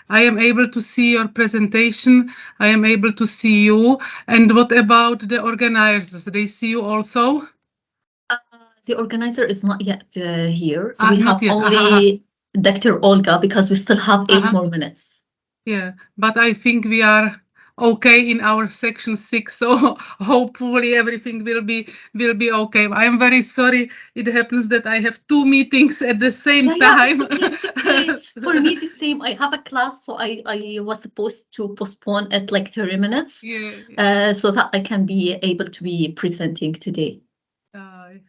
I am able to see your presentation. I am able to see you. And what about the organizers? They see you also? Uh, the organizer is not yet here. We Not have yet. only Dr. Olga because we still have 8 more minutes. Yeah, but I think we are okay in our section 6, so hopefully everything will be okay. I am very sorry it happens that I have 2 meetings at the same Yeah, time. it's okay. For me, the same. I have a class, so I was supposed to postpone it like 30 minutes, Yeah. so that I can be able to be presenting today.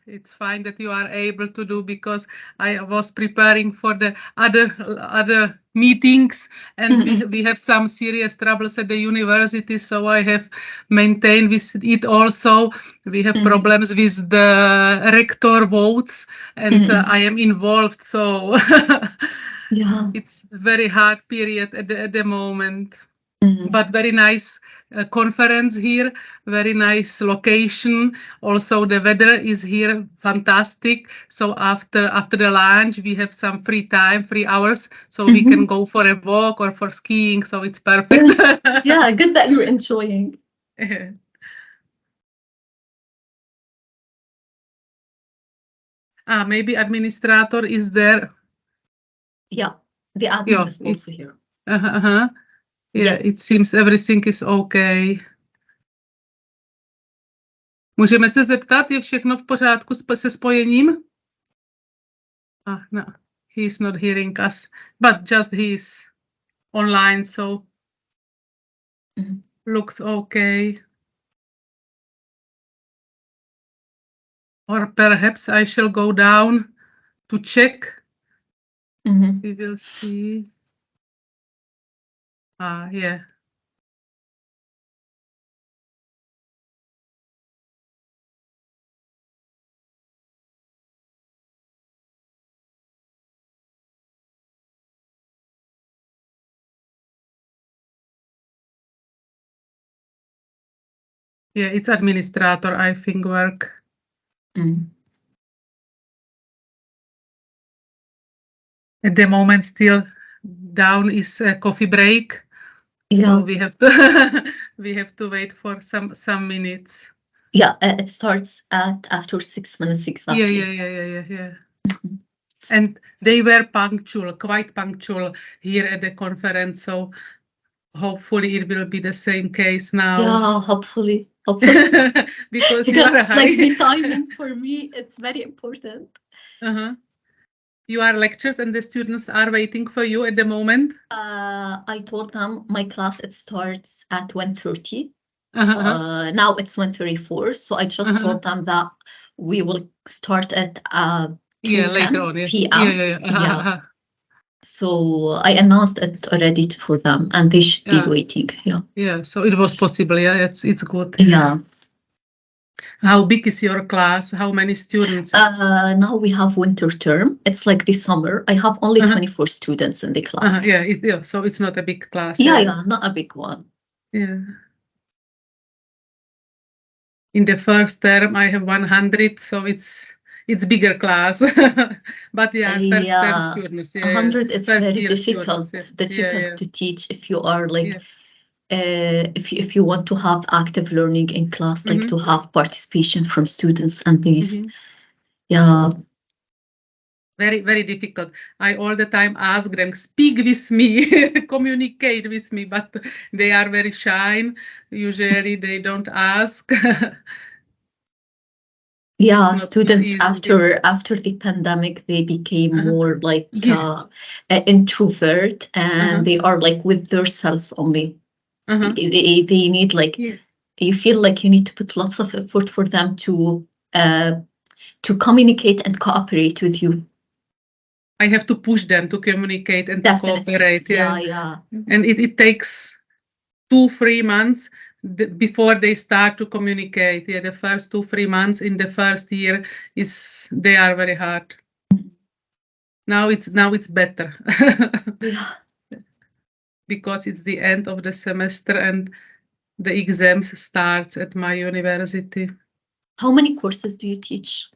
It's fine that you are able to do, because I was preparing for the other meetings, and we have some serious troubles at the university, so I have maintained with it also. We have problems with the rector votes, and I am involved, so Yeah. it's a very hard period at the moment. But very nice conference here, very nice location. Also, the weather is here fantastic. So after the lunch, we have some free time, 3 hours, so we can go for a walk or for skiing. So it's perfect. Yeah, good that you're enjoying. Maybe administrator is there. Yeah, the admin Yeah, is also here. yeah, Yes. it seems everything is okay. Můžeme se zeptat, je všechno v pořádku se spojením? No, he's not hearing us, but just he's online, so looks okay. Or perhaps I shall go down to check. We will see. Yeah. Yeah, it's administrator, I think, work. At the moment, still down is a coffee break. Yeah. So we have to we have to wait for some minutes. Yeah, it starts at after 6 minutes exactly. Yeah. And they were punctual, quite punctual here at the conference. So hopefully it will be the same case now. Yeah, hopefully. Because you are like the timing for me, it's very important. You are lectures and the students are waiting for you at the moment. I told them my class it starts at 1:30. Now it's 1:34, so I just told them that we will start at 2:10 later on. p.m. Yeah. So I announced it already for them, and they should be waiting. Yeah. So it was possible. Yeah, it's good. Yeah. How big is your class? How many students? Now we have winter term. It's like the summer. I have only 24 students in the class. Yeah. So it's not a big class. Yeah, not a big one. Yeah. In the first term, I have 100, so it's bigger class. But first term students. 100. It's first very year difficult. students, Difficult to teach if you are like. If you want to have active learning in class, like to have participation from students and these, yeah. Very, very difficult. I all the time ask them, speak with me, communicate with me, but they are very shy. Usually they don't ask. Yeah, students after the pandemic, they became more like introvert, and they are like with themselves only. They need like you feel like you need to put lots of effort for them to communicate and cooperate with you. I have to push them to communicate and Definitely. to cooperate. Yeah. And it takes 2-3 months before they start to communicate. Yeah, the first 2-3 months in the first year they are very hard. Now it's better. Yeah. Because it's the end of the semester and the exams starts at my university. How many courses do you teach?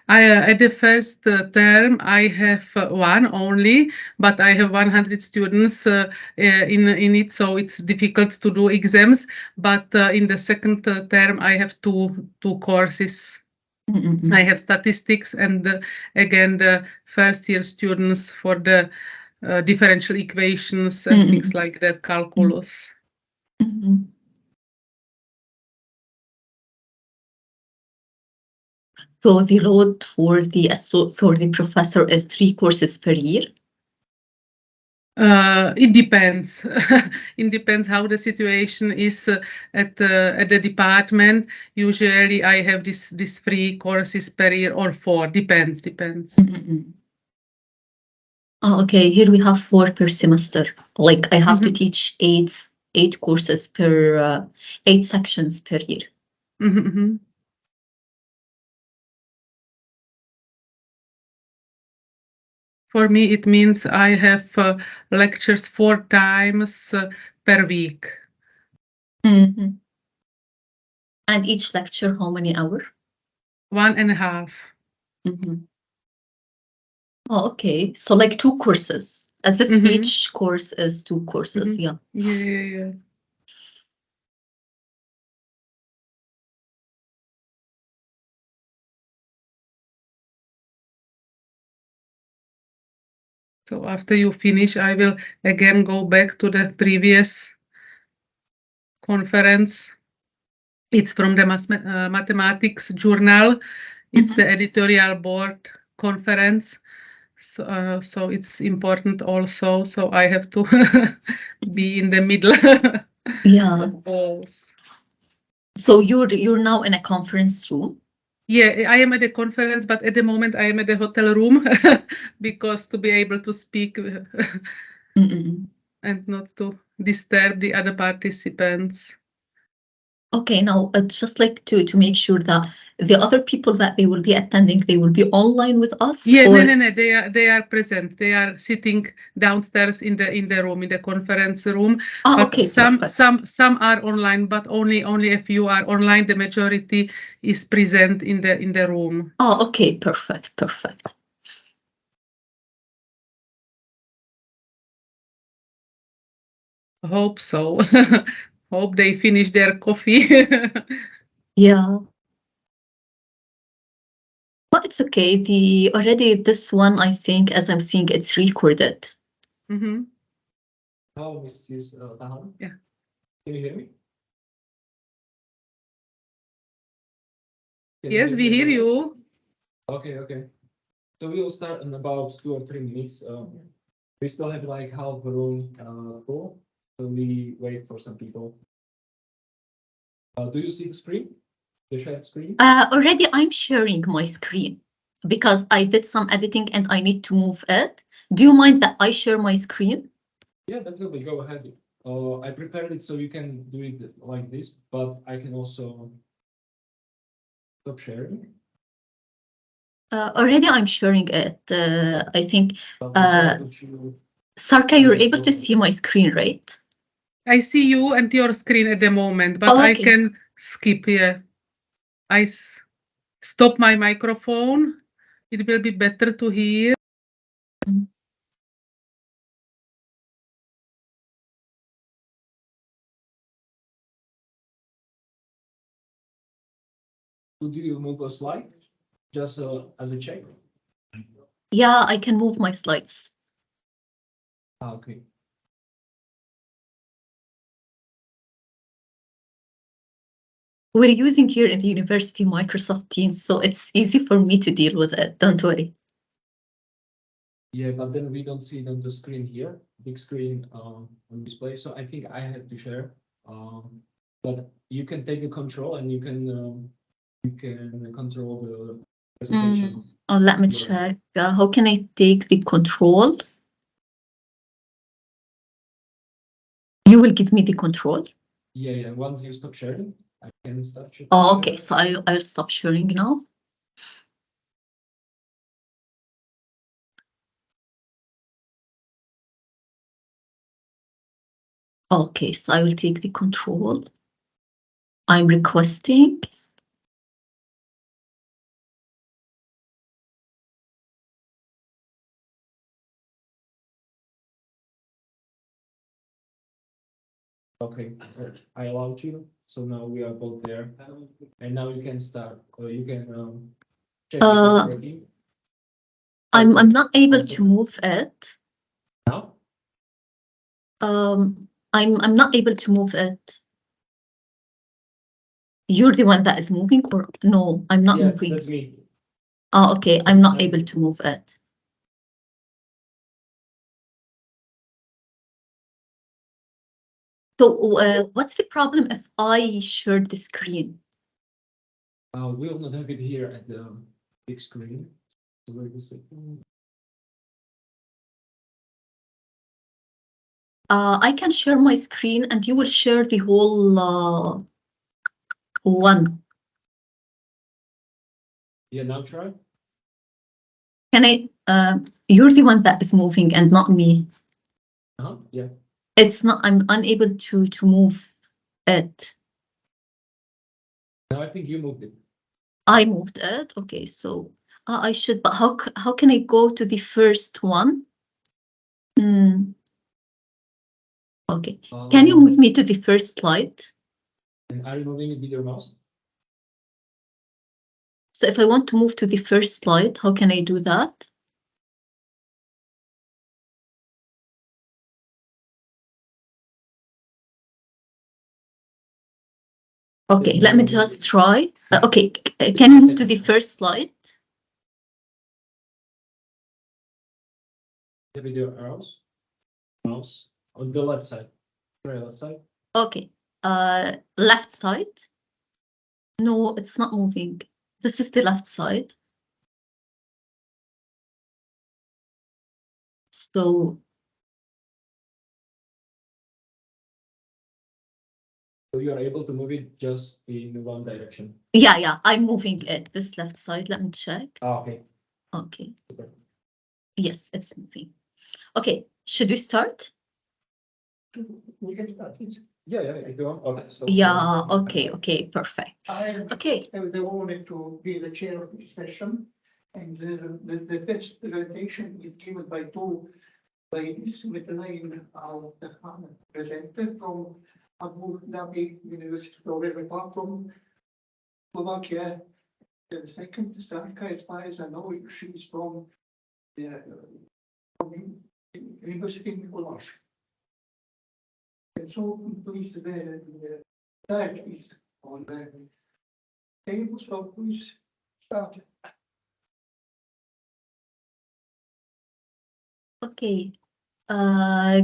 At the first term, I have one only, but I have 100 students in it, so it's difficult to do exams. But in the second term, I have two courses. Mm-mm. I have statistics and again the first year students for the differential equations and things like that, calculus. Mm-mm. So the load for the professor is 3 courses per year? It depends. It depends how the situation is at the department. Usually, I have this 3 courses per year or 4. Depends. Mm-mm. Oh, okay. Here we have 4 per semester. Like I have to teach eight courses per 8 sections per year. For me, it means I have lectures 4 times per week. And each lecture, how many hours? 1.5. Oh, okay. So like 2 courses, as if each course is 2 courses. Yeah. Yeah. So after you finish, I will again go back to the previous conference. It's from the mathematics journal. It's the editorial board conference. So it's important also. So I have to be in the middle. Yeah. Of both. So you're now in a conference room? Yeah, I am at a conference, but at the moment I am at the hotel room because to be able to speak and not to disturb the other participants. Okay, now just like to make sure that the other people that they will be attending, they will be online with us, Yeah, or no. They are present. They are sitting downstairs in the room, in the conference room. But okay, perfect. some are online, but only a few are online. The majority is present in the room. Oh, okay, perfect. Hope so. Hope they finish their coffee. Yeah. But it's okay. Already this one, I think, as I'm seeing, it's recorded. How Mrs. Tahan? Yeah. Can you hear me? Yes, we hear you. Okay. So we will start in about 2 or 3 minutes. We still have like half the room full, so we wait for some people. Do you see the screen? The shared screen? Already I'm sharing my screen because I did some editing and I need to move it. Do you mind that I share my screen? Yeah, definitely. Go ahead. I prepared it so you can do it like this, but I can also stop sharing. Already I'm sharing it. I think, Would you Sarka, you're able to see my screen, right? I see you and your screen at the moment, but Oh, I okay. can skip here. I stop my microphone. It will be better to hear. Could you move a slide just as a check? Yeah, I can move my slides. Okay. We're using here in the university Microsoft Teams, so it's easy for me to deal with it. Don't worry. Yeah, but then we don't see it on the screen here, big screen on display. So I think I have to share. But you can take the control and you can control the presentation. Oh, let me check. How can I take the control? You will give me the control? Yeah. Once you stop sharing, I can start sharing. Oh, okay. So I'll stop sharing now. Okay, so I will take the control. I'm requesting. Okay, I allowed you, so now we are both there, and now you can start, you can check if it's working. I'm not able to move it. Now? I'm not able to move it. You're the one that is moving, or no, I'm not moving. That's me. Oh, okay, I'm not able to move it. So what's the problem if I share the screen? We will not have it here at the big screen. So wait a second. I can share my screen and you will share the whole one. Yeah, now try. Can I? You're the one that is moving and not me. Yeah. It's not. I'm unable to move it. No, I think you moved it. I moved it. Okay, so I should. But how can I go to the first one? Okay. Can you move me to the first slide? And are you moving it with your mouse? So if I want to move to the first slide, how can I do that? Okay, let me just try. Okay, can you move to the first slide? With your arrows, mouse on the left side. Very left side. Okay, left side. No, it's not moving. This is the left side. So you are able to move it just in one direction. yeah, I'm moving it. This left side. Let me check. Okay. Okay. Super. Yes, it's moving. Okay, should we start? We can start it. Yeah, if you want. Okay. So, Yeah, okay, perfect. Okay. I was honored to be the chair of this session, and the first presentation is given by two ladies with the name of the presenter from Abu Dhabi University of from Slovakia. The second, Sarka, as far as I know, she's from the University in Mikolaj. And so please, the tag is on the table, so please start. Okay.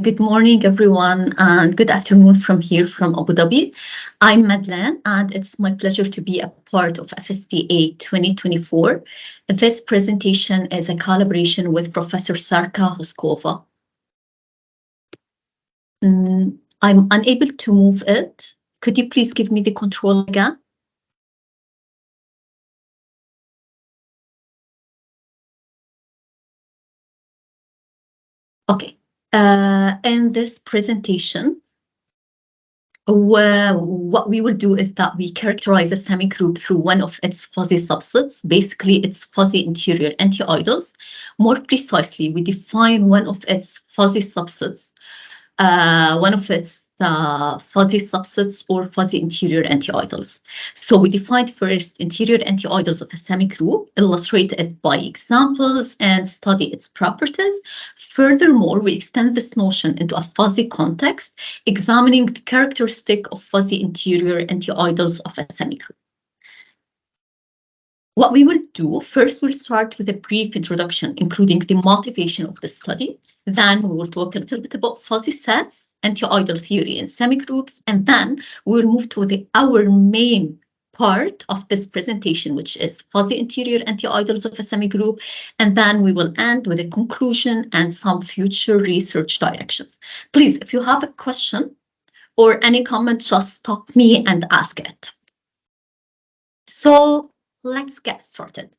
Good morning, everyone, and good afternoon from here from Abu Dhabi. I'm Madeleine, and it's my pleasure to be a part of fsta 2024. This presentation is a collaboration with Professor Sarka Hoskova. I'm unable to move it. Could you please give me the control again? Okay. In this presentation, what we will do is that we characterize a semigroup through one of its fuzzy subsets, basically its fuzzy interior anti-idols. More precisely, we define one of its fuzzy subsets, fuzzy subsets or fuzzy interior anti-idols. So we defined first interior anti-idols of a semigroup, illustrate it by examples, and study its properties. Furthermore, we extend this notion into a fuzzy context, examining the characteristic of fuzzy interior anti-idols of a semigroup. What we will do, first we'll start with a brief introduction, including the motivation of the study. Then we will talk a little bit about fuzzy sets, anti-idol theory in semigroups, and then we will move to our main part of this presentation, which is fuzzy interior anti-idols of a semigroup, and then we will end with a conclusion and some future research directions. Please, if you have a question or any comment, just stop me and ask it. So let's get started.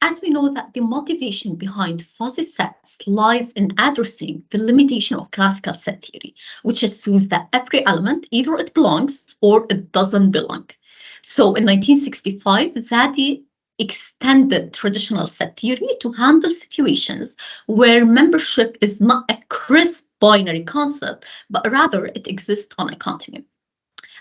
As we know that the motivation behind fuzzy sets lies in addressing the limitation of classical set theory, which assumes that every element, either it belongs or it doesn't belong. So in 1965, Zadi extended traditional set theory to handle situations where membership is not a crisp binary concept, but rather it exists on a continuum.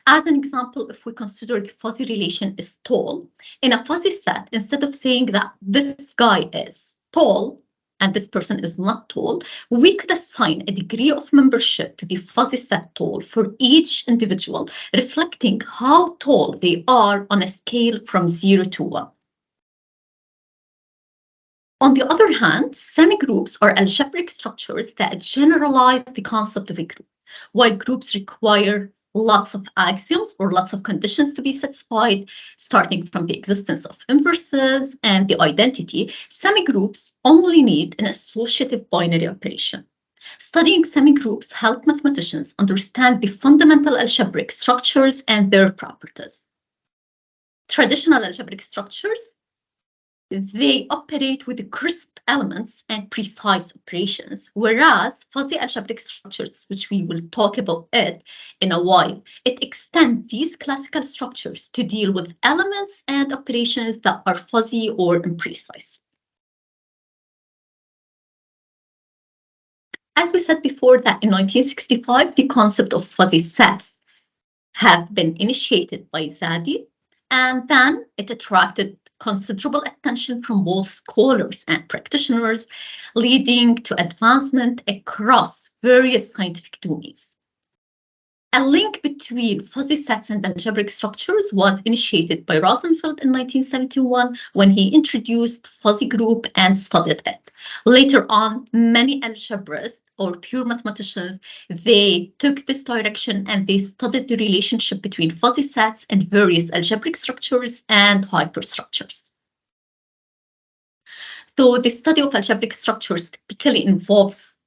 As an example, if we consider the fuzzy relation is tall, in a fuzzy set, instead of saying that this guy is tall and this person is not tall, we could assign a degree of membership to the fuzzy set tall for each individual, reflecting how tall they are on a scale from 0 to 1. On the other hand, semigroups are algebraic structures that generalize the concept of a group. While groups require lots of axioms or lots of conditions to be satisfied, starting from the existence of inverses and the identity, semigroups only need an associative binary operation. Studying semigroups help mathematicians understand the fundamental algebraic structures and their properties. Traditional algebraic structures, they operate with crisp elements and precise operations, whereas fuzzy algebraic structures, which we will talk about it in a while, it extends these classical structures to deal with elements and operations that are fuzzy or imprecise. As we said before, that in 1965, the concept of fuzzy sets have been initiated by Zadi, and then it attracted considerable attention from both scholars and practitioners, leading to advancement across various scientific domains. A link between fuzzy sets and algebraic structures was initiated by Rosenfeld in 1971 when he introduced fuzzy group and studied it. Later on, many algebraists or pure mathematicians, they took this direction and they studied the relationship between fuzzy sets and various algebraic structures and hyperstructures. So the study of algebraic structures typically involves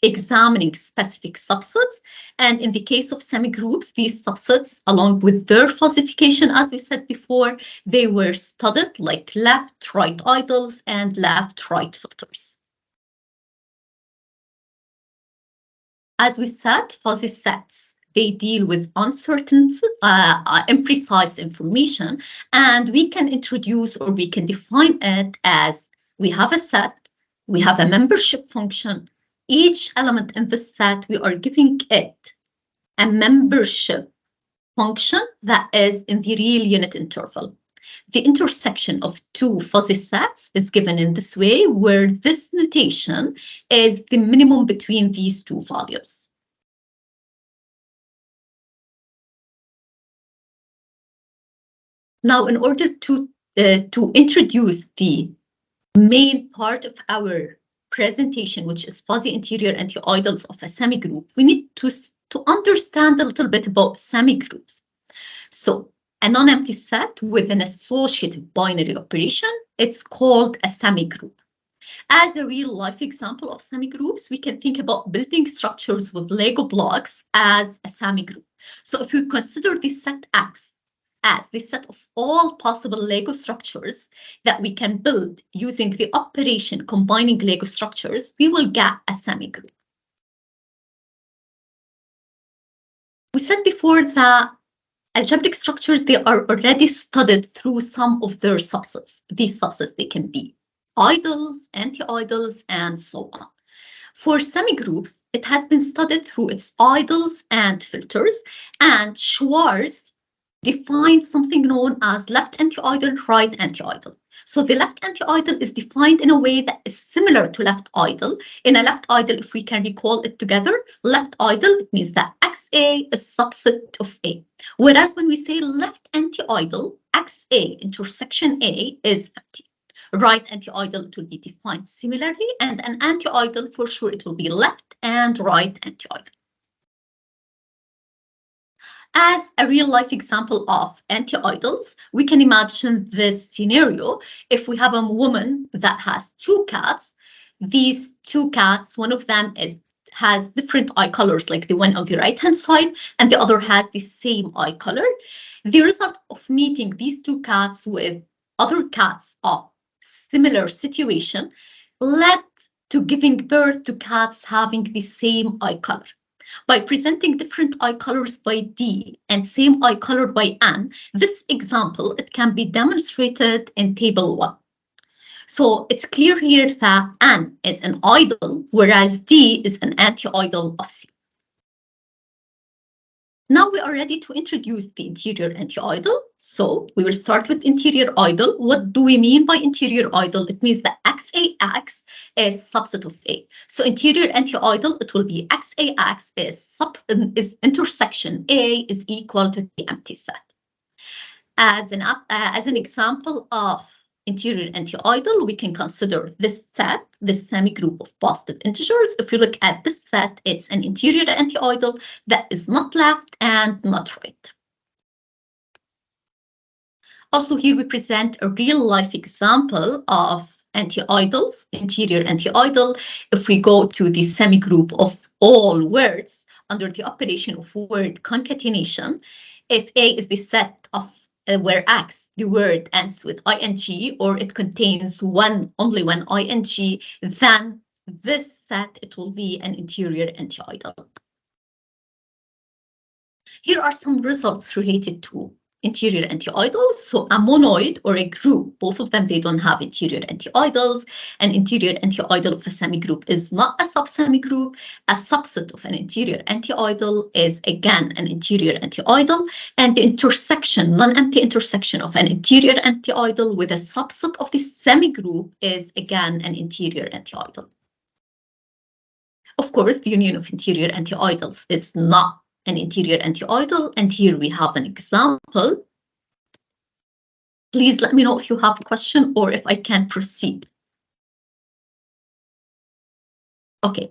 examining specific subsets, and in the case of semigroups, these subsets, along with their fuzzification, as we said before, they were studied like left-right ideals and left-right filters. As we said, fuzzy sets, they deal with uncertain, imprecise information, and we can introduce or we can define it as we have a set, we have a membership function. Each element in the set, we are giving it a membership function that is in the real unit interval. The intersection of two fuzzy sets is given in this way, where this notation is the minimum between these two values. Now, in order to introduce the main part of our presentation, which is fuzzy interior anti-ideals of a semigroup, we need to understand a little bit about semigroups. So a non-empty set with an associative binary operation, it's called a semigroup. As a real-life example of semigroups, we can think about building structures with Lego blocks as a semigroup. So if we consider the set X as the set of all possible Lego structures that we can build using the operation combining Lego structures, we will get a semigroup. We said before that algebraic structures, they are already studied through some of their subsets. These subsets, they can be ideals, anti-ideals, and so on. For semigroups, it has been studied through its ideals and filters, and Schwarz defined something known as left anti-ideal, right anti-ideal. So the left anti-ideal is defined in a way that is similar to left ideal. In a left ideal, if we can recall it together, left ideal, it means that XA is subset of A. Whereas when we say left anti-ideal, XA intersection A is empty. Right anti-ideal, it will be defined similarly, and an anti-ideal, for sure, it will be left and right anti-ideal. As a real-life example of anti-ideals, we can imagine this scenario. If we have a woman that has two cats, these two cats, one of them has different eye colors, like the one on the right-hand side, and the other has the same eye color. The result of meeting these two cats with other cats of similar situation led to giving birth to cats having the same eye color. By presenting different eye colors by D and same eye color by N, this example, it can be demonstrated in table 1. So it's clear here that N is an idol, whereas D is an anti-idol of C. Now we are ready to introduce the interior anti-idol. So we will start with interior idol. What do we mean by interior idol? It means that XAX is subset of A. So interior anti-idol, it will be XAX is intersection A is equal to the empty set. As an example of interior anti-idol, we can consider this set, this semi-group of positive integers. If you look at this set, it's an interior anti-idol that is not left and not right. Also, here we present a real-life example of anti-idols, interior anti-idol. If we go to the semi-group of all words under the operation of word concatenation, if A is the set of where X, the word ends with ing, or it contains only one ing, then this set, it will be an interior anti-idol. Here are some results related to interior anti-idols. So a monoid or a group, both of them, they don't have interior anti-idols. An interior anti-idol of a semi-group is not a sub-semi-group. A subset of an interior anti-idol is again an interior anti-idol, and the intersection, non-empty intersection of an interior anti-idol with a subset of the semi-group is again an interior anti-idol. Of course, the union of interior anti-idols is not an interior anti-idol, and here we have an example. Please let me know if you have a question or if I can proceed. Okay,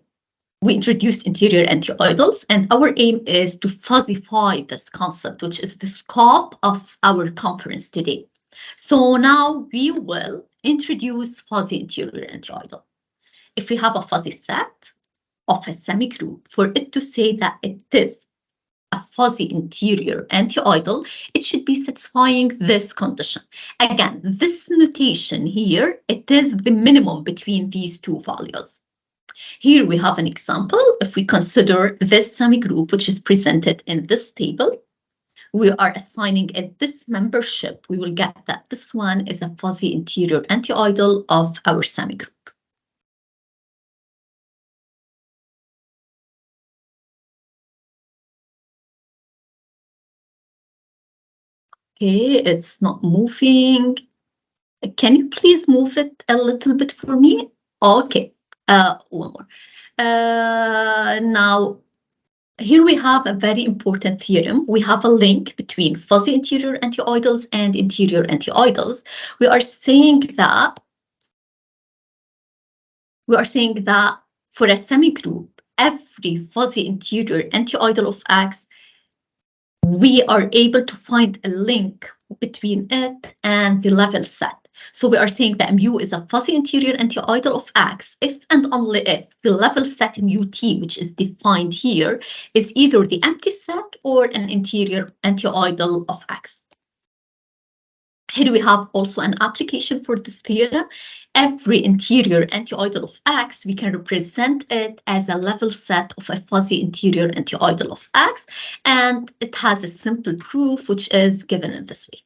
we introduced interior anti-idols, and our aim is to fuzzify this concept, which is the scope of our conference today. So now we will introduce fuzzy interior anti-idol. If we have a fuzzy set of a semi-group, for it to say that it is a fuzzy interior anti-idol, it should be satisfying this condition. Again, this notation here, it is the minimum between these two values. Here we have an example. If we consider this semi-group, which is presented in this table, we are assigning it this membership. We will get that this one is a fuzzy interior anti-idol of our semi-group. Okay, it's not moving. Can you please move it a little bit for me? Okay, one more. Now, here we have a very important theorem. We have a link between fuzzy interior anti-idols and interior anti-idols. We are saying that for a semi-group, every fuzzy interior anti-idol of X, we are able to find a link between it and the level set. So we are saying that mu is a fuzzy interior anti-idol of X if and only if the level set mut, which is defined here, is either the empty set or an interior anti-idol of X. Here we have also an application for this theorem. Every interior anti-idol of X, we can represent it as a level set of a fuzzy interior anti-idol of X, and it has a simple proof which is given in this way.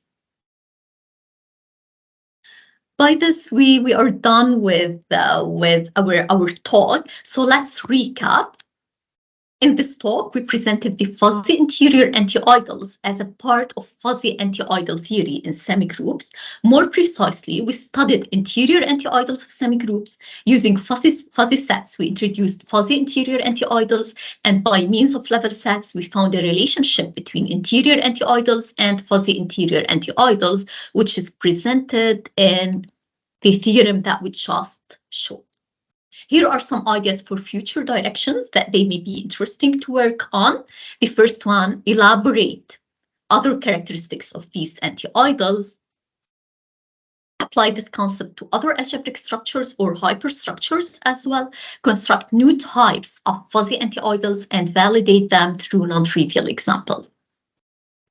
By this, we are done with our talk. So let's recap. In this talk, we presented the fuzzy interior anti-idols as a part of fuzzy anti-idol theory in semigroups. More precisely, we studied interior anti-idols of semigroups. Using fuzzy sets, we introduced fuzzy interior anti-idols, and by means of level sets, we found a relationship between interior anti-idols and fuzzy interior anti-idols, which is presented in the theorem that we just showed. Here are some ideas for future directions that they may be interesting to work on. The first one, elaborate other characteristics of these anti-idols. Apply this concept to other algebraic structures or hyperstructures as well. Construct new types of fuzzy anti-idols and validate them through non-trivial examples.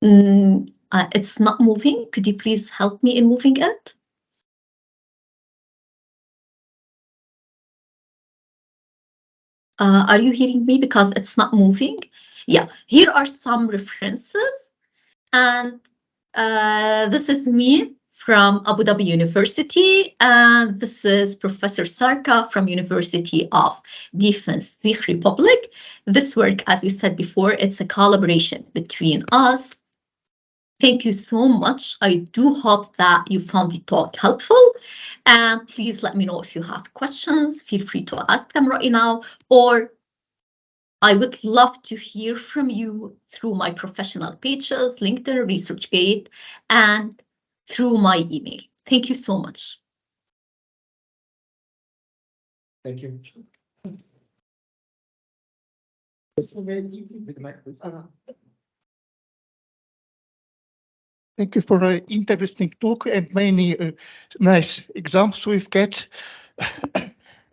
It's not moving. Could you please help me in moving it? Are you hearing me? Because it's not moving. Yeah, here are some references. And this is me from Abu Dhabi University, and this is Professor Sarka from University of Defense, Czech Republic. This work, as we said before, it's a collaboration between us. Thank you so much. I do hope that you found the talk helpful, and please let me know if you have questions. Feel free to ask them right now, or I would love to hear from you through my professional pages, LinkedIn, ResearchGate, and through my email. Thank you so much. Thank you. Thank you for an interesting talk and many nice examples we've got.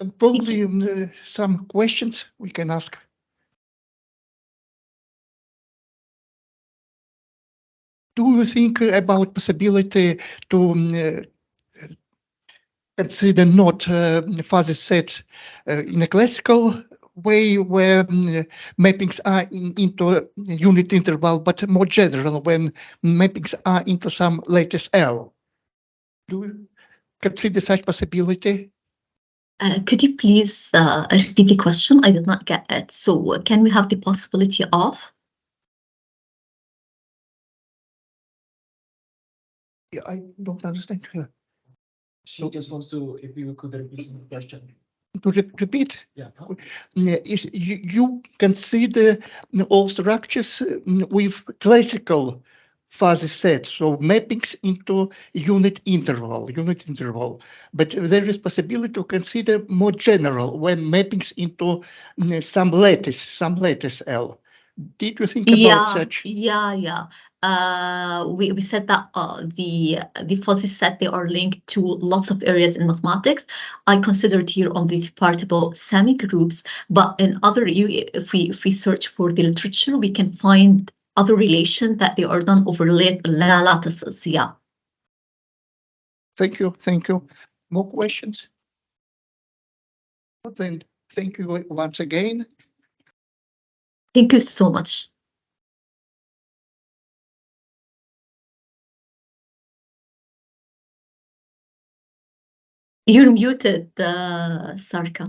And probably some questions we can ask. Do you think about possibility to consider not fuzzy sets in a classical way where mappings are into unit interval, but more general when mappings are into some lattice L? Do you consider such possibility? Could you please repeat the question? I did not get it. So can we have the possibility of? Yeah, I don't understand her. She just wants to, if you could repeat the question. To repeat, Yeah. is you consider all structures with classical fuzzy sets, so mappings into unit interval, but there is possibility to consider more general when mappings into some lattice L. Did you think about such? Yeah. We said that the fuzzy set, they are linked to lots of areas in mathematics. I considered here only the part about semi-groups, but in other, if we search for the literature, we can find other relation that they are done over lattices. Yeah. Thank you. More questions? Then thank you once again. Thank you so much. You're muted, Sarka.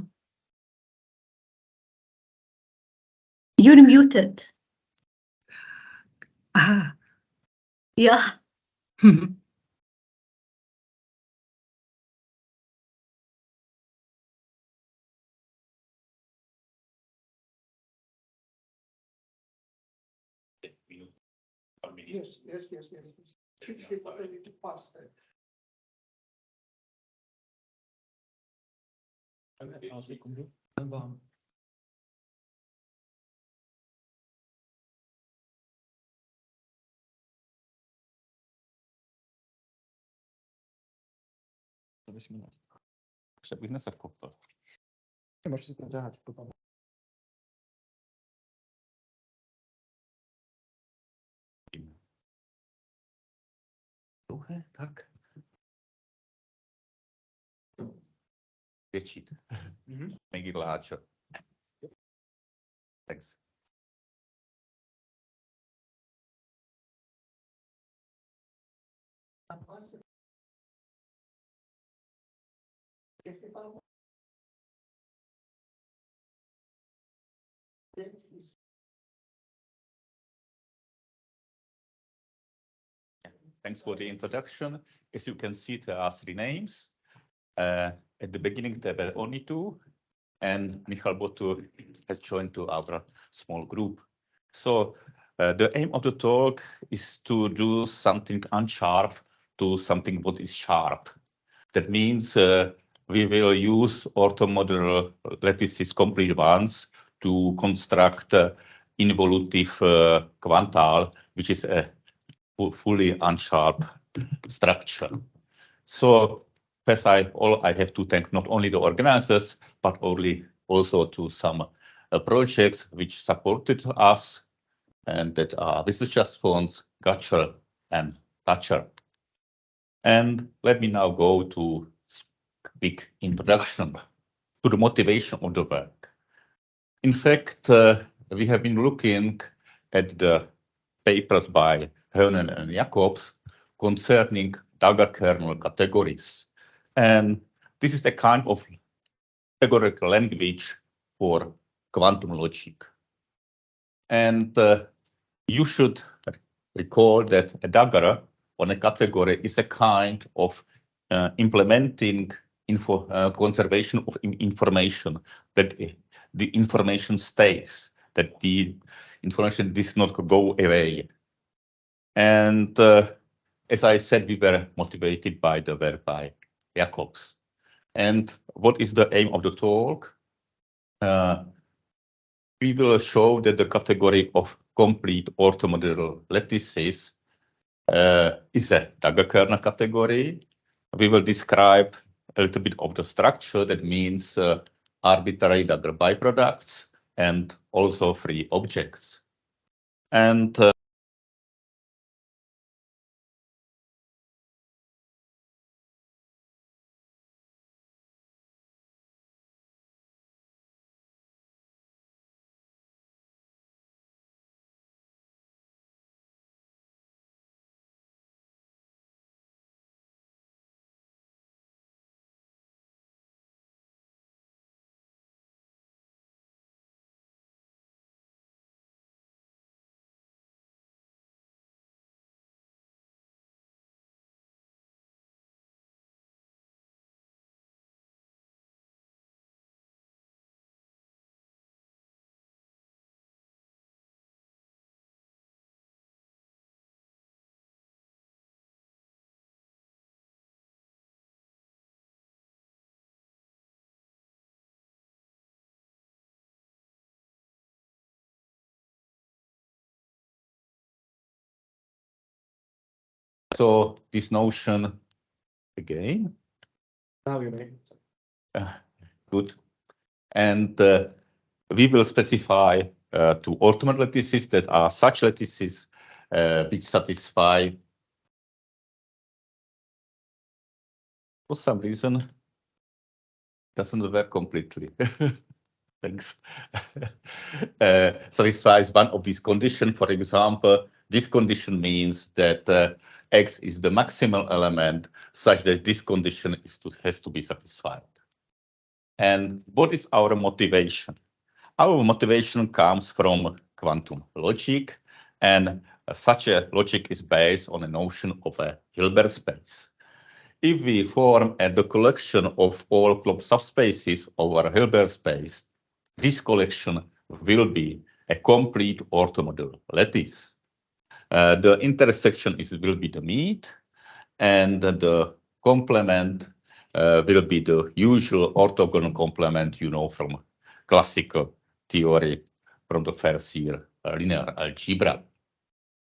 You're muted. Ah. Yeah. Yes. Bych nesakopal. Můžeš si to dělat potom. Dlouhé, tak. Větší. Make it larger. Thanks. Thanks for the introduction. As you can see, there are 3 names. At the beginning, there were only 2, and Michal Botur has joined to our small group. So the aim of the talk is to do something unsharp to something what is sharp. That means we will use orthomodel lattices complete ones to construct involutive quantal, which is a fully unsharp structure. So first I have to thank not only the organizers, but also to some projects which supported us, and that are Wissenschaftfonds, Gatschel, and Thatcher. And let me now go to quick introduction to the motivation of the work. In fact, we have been looking at the papers by Hönen and Jacobs concerning Dagger kernel categories. And this is a kind of categorical language for quantum logic. And you should recall that a Dagger on a category is a kind of implementing conservation of information, that the information stays, that the information does not go away. And as I said, we were motivated by the work by Jacobs. And what is the aim of the talk? We will show that the category of complete orthomodel lattices is a Dagger kernel category. We will describe a little bit of the structure. That means arbitrary Dagger byproducts and also free objects. And so this notion again. Now you may. Good. And we will specify two orthomodel lattices that are such lattices which satisfy, for some reason, doesn't work completely. Thanks. Satisfies one of these conditions. For example, this condition means that X is the maximal element such that this condition has to be satisfied. And what is our motivation? Our motivation comes from quantum logic, and such a logic is based on a notion of a Hilbert space. If we form the collection of all Klopp subspaces over a Hilbert space, this collection will be a complete orthomodel lattice. The intersection will be the meet, and the complement will be the usual orthogonal complement, you know, from classical theory from the first year linear algebra.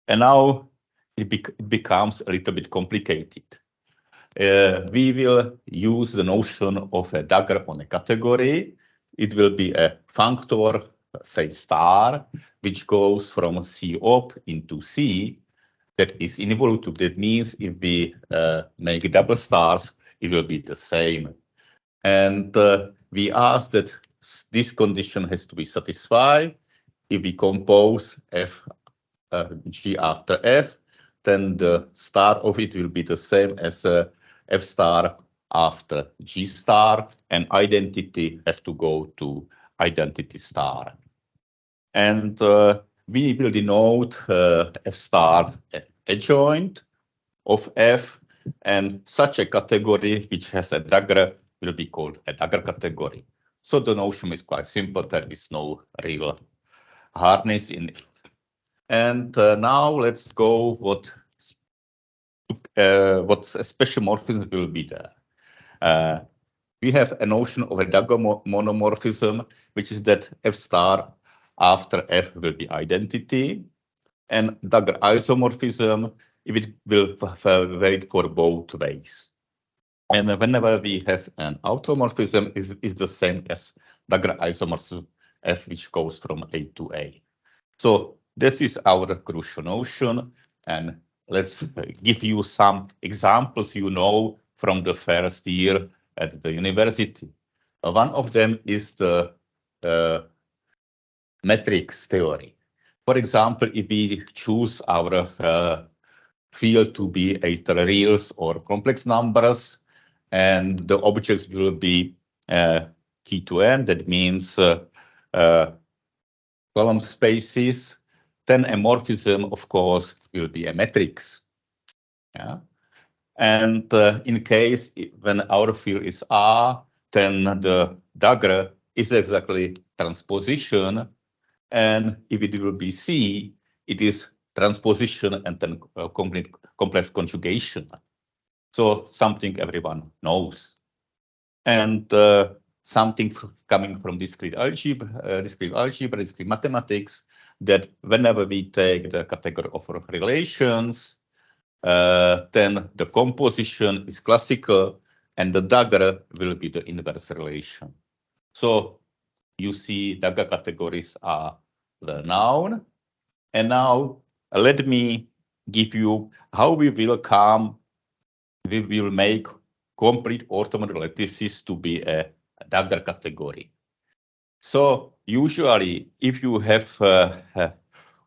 And now it becomes a little bit complicated. We will use the notion of a Dagger on a category. It will be a functor, say star, which goes from C op into C. That is involutive. That means if we make double stars, it will be the same. And we ask that this condition has to be satisfied. If we compose F G after F, then the star of it will be the same as F star after G star, and identity has to go to identity star. And we will denote F star adjoint of F, and such a category which has a Dagger will be called a Dagger category. So the notion is quite simple. There is no real hardness in it. And now let's go what special morphism will be there. We have a notion of a Dagger monomorphism, which is that F star after F will be identity, and Dagger isomorphism, if it will wait for both ways. And whenever we have an automorphism, is the same as Dagger isomorphism F, which goes from A to A. So this is our crucial notion, and let's give you some examples you know from the first year at the university. One of them is the matrix theory. For example, if we choose our field to be either reals or complex numbers, and the objects will be key to n. That means column spaces. Then a morphism, of course, will be a matrix. Yeah. And in case when our field is R, then the dagger is exactly transposition. And if it will be C, it is transposition and then complete complex conjugation. So something everyone knows. And something coming from discrete algebra, discrete mathematics, that whenever we take the category of relations, then the composition is classical and the dagger will be the inverse relation. So you see dagger categories are the noun. And now let me give you how we will make complete orthogonal lattices to be a dagger category. So usually if you have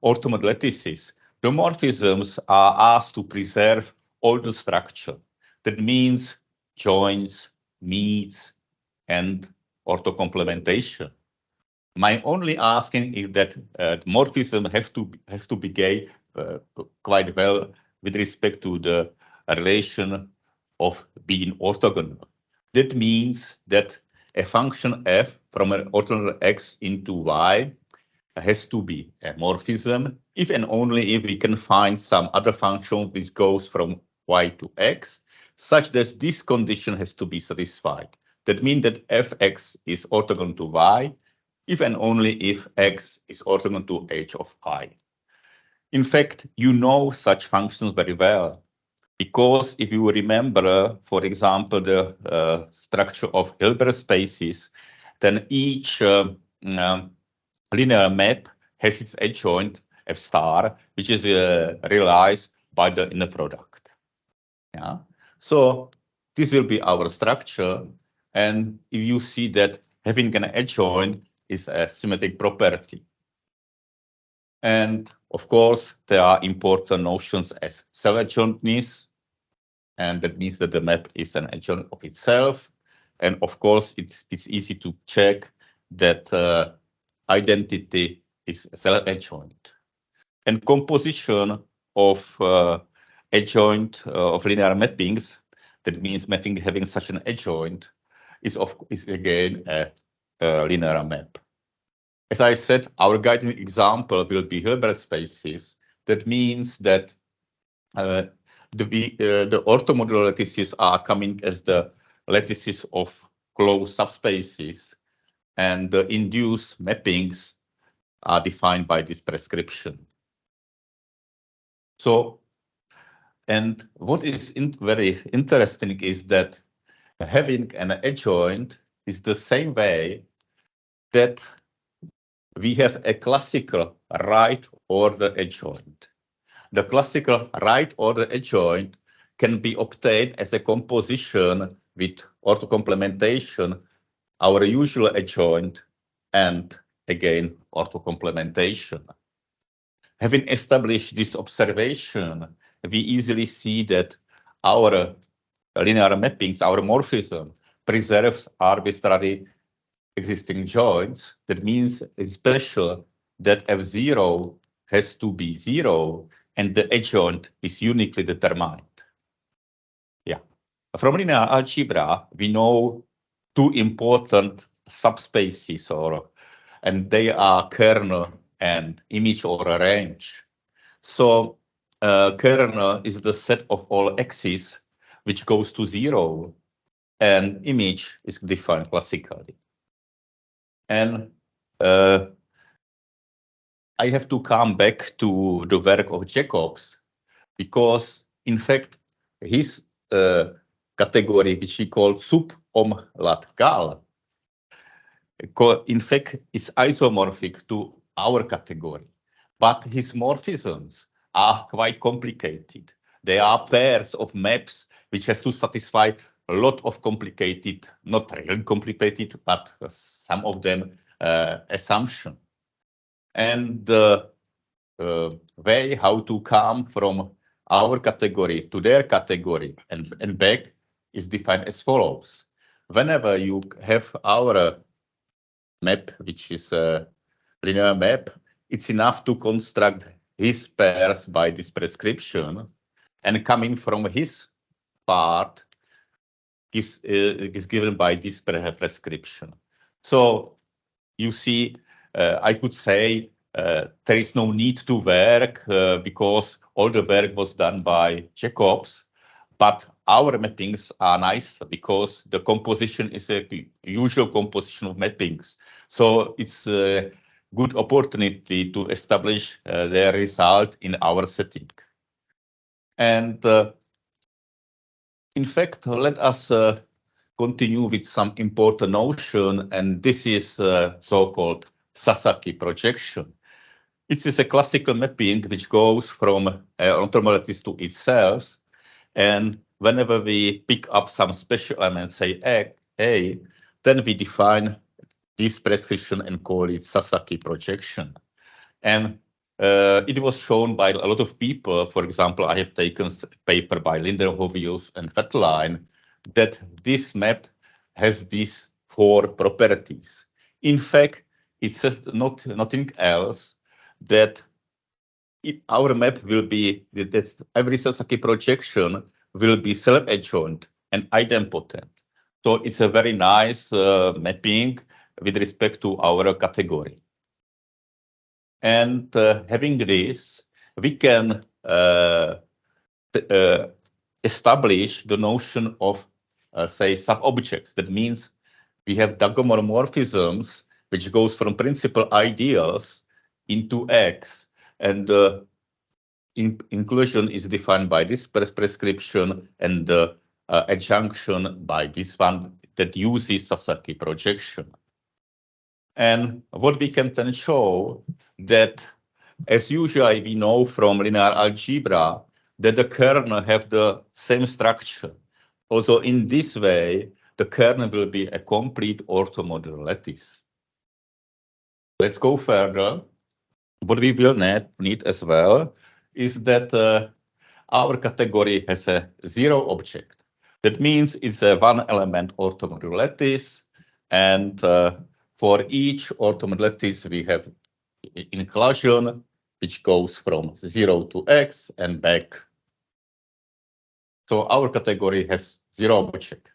orthogonal lattices, the morphisms are asked to preserve all the structure. That means joins, meets, and orthocomplementation. My only asking is that morphism has to behave quite well with respect to the relation of being orthogonal. That means that a function f from an orthogonal x into y has to be a morphism if and only if we can find some other function which goes from y to x, such that this condition has to be satisfied. That means that fx is orthogonal to y if and only if x is orthogonal to h of I. In fact, you know such functions very well, because if you remember, for example, the structure of Hilbert spaces, then each linear map has its adjoint f star, which is realized by the inner product. Yeah. So this will be our structure. And if you see that having an adjoint is a symmetric property. And of course, there are important notions as self-adjointness, and that means that the map is an adjoint of itself. And of course, it's easy to check that identity is self-adjoint. And composition of adjoint of linear mappings, that means mapping having such an adjoint, is again a linear map. As I said, our guiding example will be Hilbert spaces. That means that the orthomodular lattices are coming as the lattices of closed subspaces, and the induced mappings are defined by this prescription. So, and what is very interesting is that having an adjoint is the same way that we have a classical right order adjoint. The classical right order adjoint can be obtained as a composition with orthocomplementation, our usual adjoint, and again orthocomplementation. Having established this observation, we easily see that our linear mappings, our morphism, preserves arbitrary existing joints. That means in special that F0 has to be 0 and the adjoint is uniquely determined. Yeah. From linear algebra, we know two important subspaces, and they are kernel and image or range. So kernel is the set of all x's which goes to 0, and image is defined classically. And I have to come back to the work of Jacobs, because in fact his category, which he called sub-omlat gal, in fact is isomorphic to our category, but his morphisms are quite complicated. They are pairs of maps which has to satisfy a lot of complicated, not really complicated, but some of them assumption. And the way how to come from our category to their category and back is defined as follows. Whenever you have our map, which is a linear map, it's enough to construct his pairs by this prescription, and coming from his part is given by this prescription. So you see, I could say there is no need to work because all the work was done by Jacobs, but our mappings are nice because the composition is a usual composition of mappings. So it's a good opportunity to establish the result in our setting. And in fact, let us continue with some important notion, and this is so-called Sasaki projection. It is a classical mapping which goes from orthogonal lattice to itself, and whenever we pick up some special element, say A, then we define this prescription and call it Sasaki projection. And it was shown by a lot of people. For example, I have taken paper by Lindenhovius and Vettlein that this map has these 4 properties. In fact, it says nothing else that our map will be that every Sasaki projection will be self-adjoint and idempotent. So it's a very nice mapping with respect to our category. And having this, we can establish the notion of, say, sub-objects. That means we have dagomorphisms, which goes from principal ideals into X, and inclusion is defined by this prescription, and the adjunction by this one that uses Sasaki projection. And what we can then show that, as usually we know from linear algebra, that the kernel have the same structure. Also, in this way, the kernel will be a complete orthomodular lattice. Let's go further. What we will need as well is that our category has a 0 object. That means it's a 1-element orthomodular lattice, and for each orthomodular lattice we have inclusion, which goes from 0 to X and back. So our category has 0 object.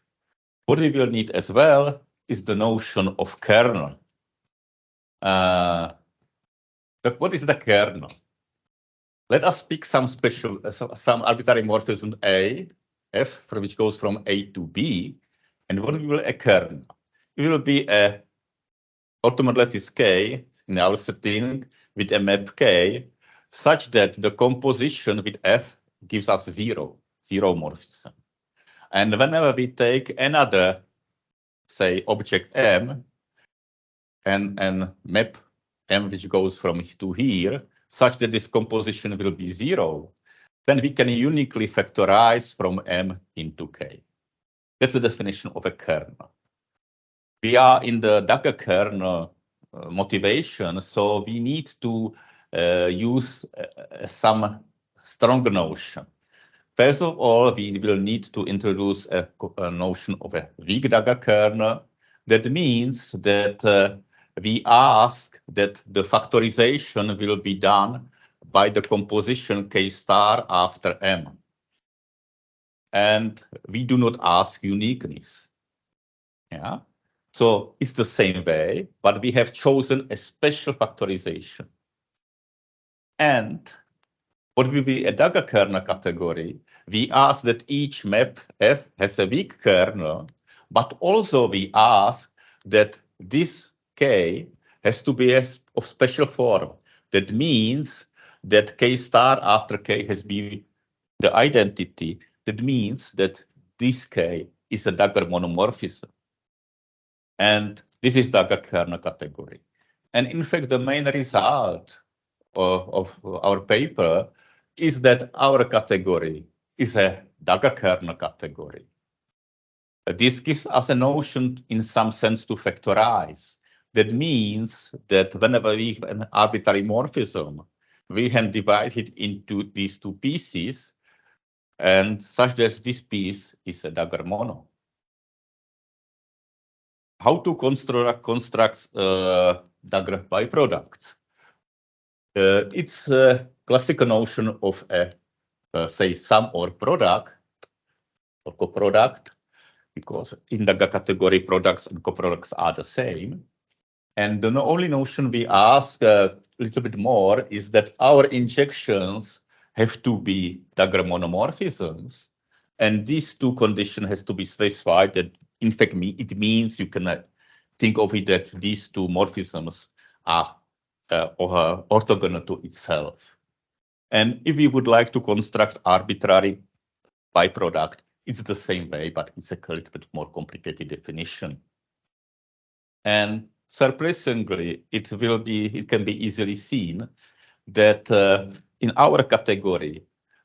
What we will need as well is the notion of kernel. What is the kernel? Let us pick some some arbitrary morphism A, F, which goes from A to B, and what will a kernel? It will be a orthomodular lattice K in our setting with a map K, such that the composition with F gives us 0 morphism. And whenever we take another, say, object M, and map M which goes from to here, such that this composition will be 0, then we can uniquely factorize from M into K. That's the definition of a kernel. We are in the Dagger kernel motivation, so we need to use some strong notion. First of all, we will need to introduce a notion of a weak Dagger kernel. That means that we ask that the factorization will be done by the composition K star after M. And we do not ask uniqueness. Yeah. So it's the same way, but we have chosen a special factorization. And what will be a Dagger kernel category? We ask that each map F has a weak kernel, but also we ask that this K has to be of special form. That means that K star after K has been the identity. That means that this K is a Dagger monomorphism. And this is Dagger kernel category. And in fact, the main result of our paper is that our category is a Dagger kernel category. This gives us a notion in some sense to factorize. That means that whenever we have an arbitrary morphism, we can divide it into these 2 pieces, and such that this piece is a Dagger mono. How to construct Dagger byproducts? It's a classical notion of a say sum or product or coproduct, because in Dagger category products and coproducts are the same. And the only notion we ask a little bit more is that our injections have to be Dagger monomorphisms. And these two conditions has to be specified. That in fact, it means you can think of it that these two morphisms are orthogonal to itself. And if we would like to construct arbitrary byproduct, it's the same way, but it's a little bit more complicated definition. And surprisingly, it can be easily seen that in our category,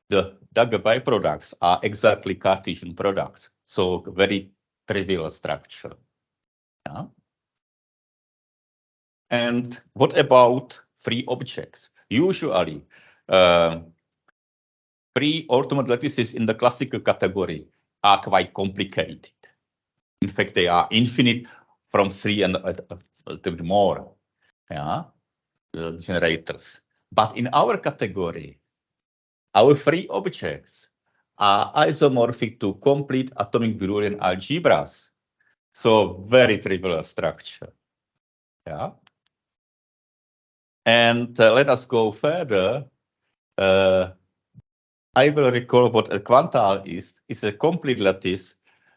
the Dagger byproducts are exactly Cartesian products, so very trivial structure. Yeah. And what about free objects? Usually, free orthogonal lattices in the classical category are quite complicated. In fact, they are infinite from 3 and a little bit more. Yeah, generators. But in our category, our free objects are isomorphic to complete atomic Boolean algebras. So very trivial structure. Yeah. And let us go further. I will recall what a quantile is. It's a complete lattice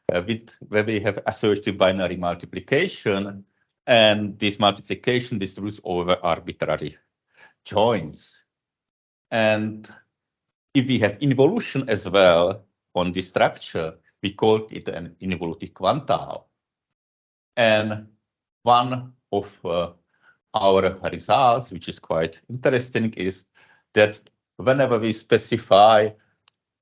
where we have associative binary multiplication, and this multiplication distributes over arbitrary joins. And if we have involution as well on this structure, we call it an involutive quantile. And one of our results, which is quite interesting, is that whenever we specify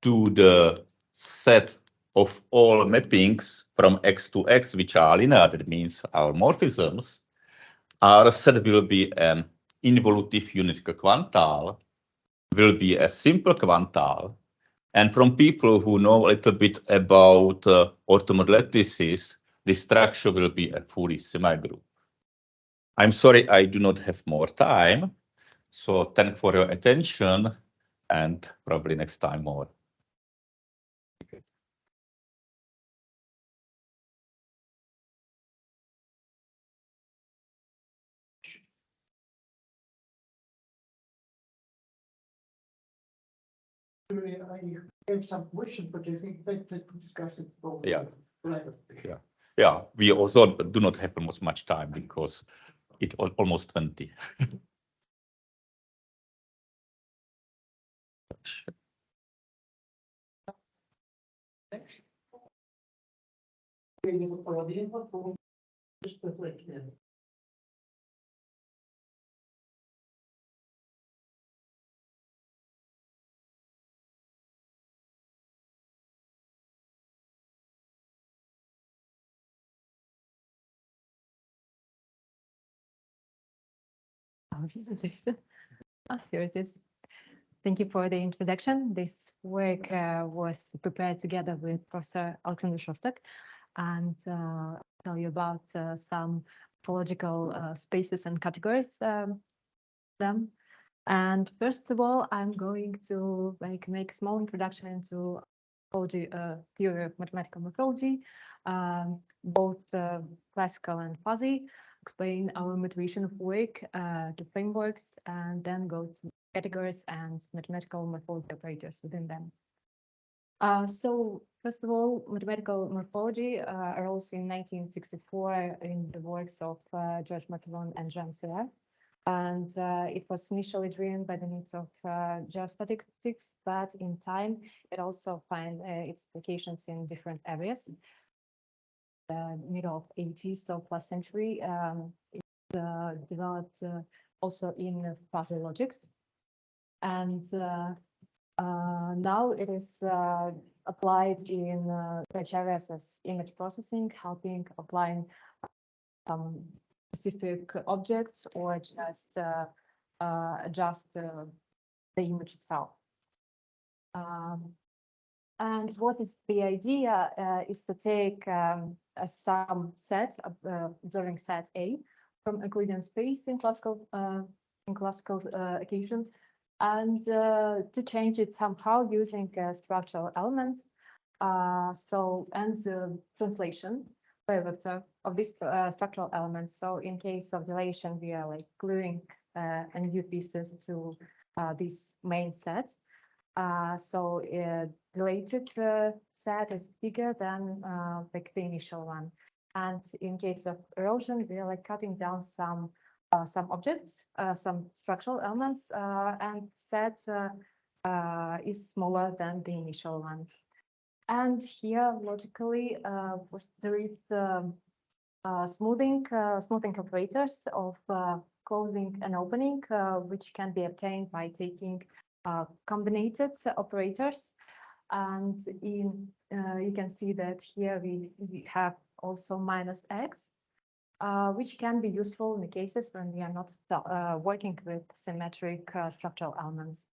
to the set of all mappings from X to X, which are linear, that means our morphisms, our set will be an involutive unit quantile, will be a simple quantile. And from people who know a little bit about orthogonal lattices, this structure will be a fully semigroup. I'm sorry, I do not have more time. So thank for your attention, and probably next time more. I have some questions, but I think better to discuss it. Yeah. Later. Yeah. Yeah. We also do not have almost much time because it's almost 20. Here it is. Thank you for the introduction. This work was prepared together with Professor Alexander Shostak, and I'll tell you about some topological spaces and categories them. And first of all, I'm going to make a small introduction into theory of mathematical morphology, both classical and fuzzy, explain our motivation of work, the frameworks, and then go to categories and mathematical morphology operators within them. So first of all, mathematical morphology arose in 1964 in the works of George Matalon and Jean Serre. And it was initially driven by the needs of geostatistics, but in time, it also found its applications in different areas. The middle of 80s, so last century, it developed also in fuzzy logics. And now it is applied in such areas as image processing, helping outline some specific objects or just adjust the image itself. And what is the idea is to take some set during set A from Euclidean space in classical occasion, and to change it somehow using structural elements. And the translation by vector of these structural elements. So in case of dilation, we are like gluing new pieces to these main sets. So dilated set is bigger than like the initial one. And in case of erosion, we are like cutting down some objects, some structural elements, and set is smaller than the initial one. And here, logically, there is smoothing operators of closing and opening, which can be obtained by taking combinated operators. And you can see that here we have also minus x, which can be useful in the cases when we are not working with symmetric structural elements.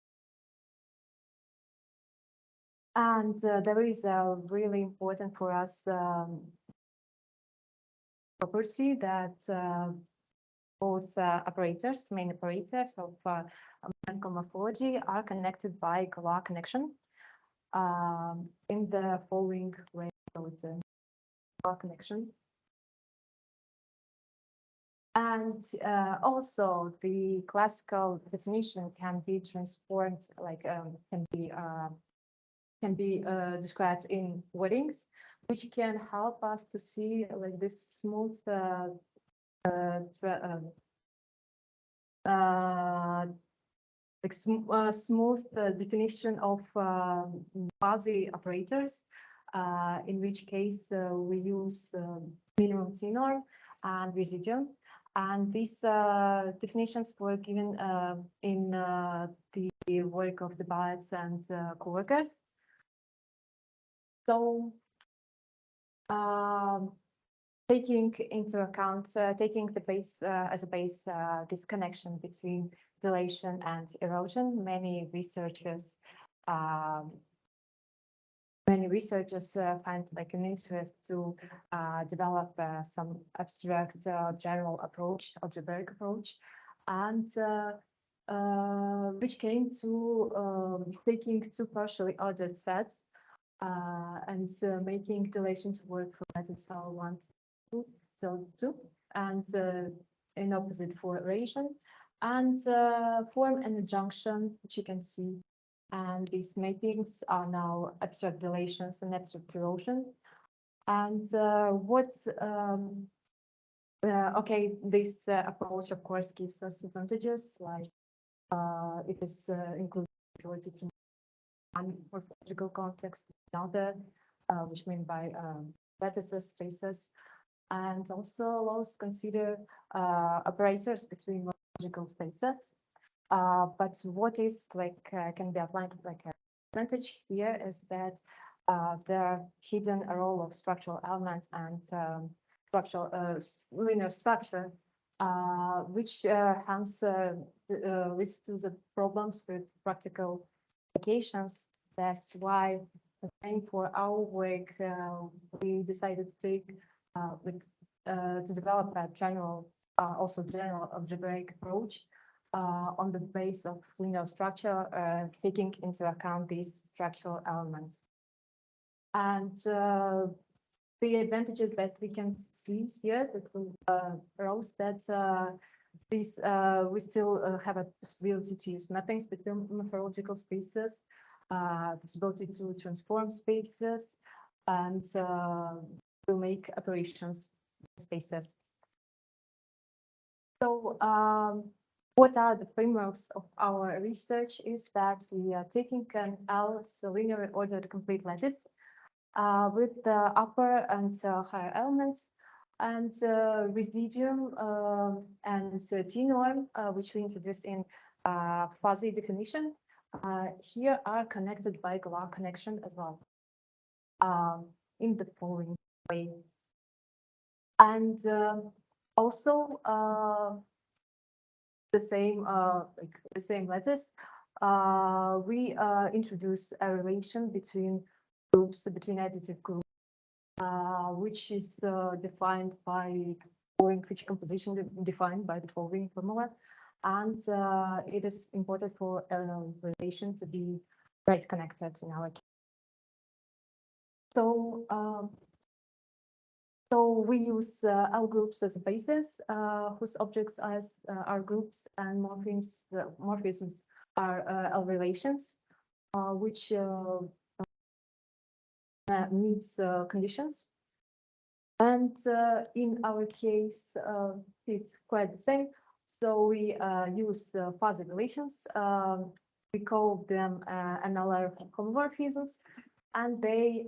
And there is a really important for us property that both operators, main operators of mechanical morphology, are connected by Galois connection in the following way. So it's a Galois connection. And also the classical definition can be transformed, like can be described in weddings, which can help us to see like this smooth smooth definition of fuzzy operators, in which case we use minimum T-norm and residuum. And these definitions were given in the work of the Baetz and co-workers. So taking into account, taking the base as a base, this connection between dilation and erosion, many researchers find like an interest to develop some abstract general approach, algebraic approach, and which came to taking two partially ordered sets and making dilation to work for lattice cell 1 to cell 2, and in opposite for erosion, and form an adjunction, which you can see. And these mappings are now abstract dilations and abstract erosion. And okay, this approach, of course, gives us advantages, like it is includes ability to one morphological context, another, which mean by lattices, spaces, and also allows consider operators between morphological spaces. But what is like can be outlined like an advantage here is that there are hidden a role of structural elements and structural linear structure, which hence leads to the problems with practical applications. That's why for our work we decided to take to develop a general also general algebraic approach on the base of linear structure, taking into account these structural elements. And the advantages that we can see here that will arose that these we still have a possibility to use mappings between morphological spaces, possibility to transform spaces, and to make operations in spaces. So what are the frameworks of our research is that we are taking an L linearly ordered complete lattice with the upper and higher elements, and residuum and T-norm, which we introduced in fuzzy definition, here are connected by Galois connection as well, in the following way. And also the same lattice, we introduce a relation between groups between additive groups, which is defined by following which composition defined by the following formula. And it is important for relation to be right connected in our case. So we use L groups as a basis, whose objects are groups, and morphisms are L relations, which meets conditions. And in our case, it's quite the same. So we use fuzzy relations. We call them annular homomorphisms, and they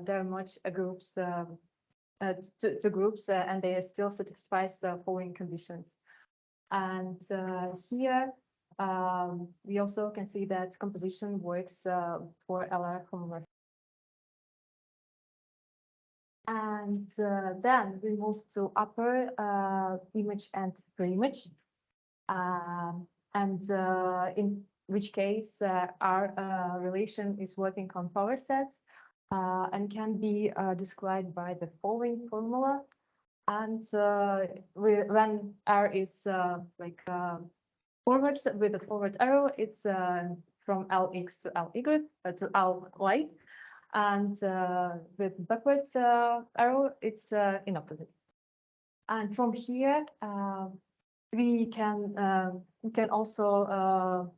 they're much groups to groups, and they still satisfy the following conditions. And here we also can see that composition works for LR homomorphism. And then we move to upper image and pre-image. And in which case our relation is working on power sets and can be described by the following formula. And when R is forward with a forward arrow, it's from Lx to Ly to Ly. And with backwards arrow, it's in opposite. And from here, we can also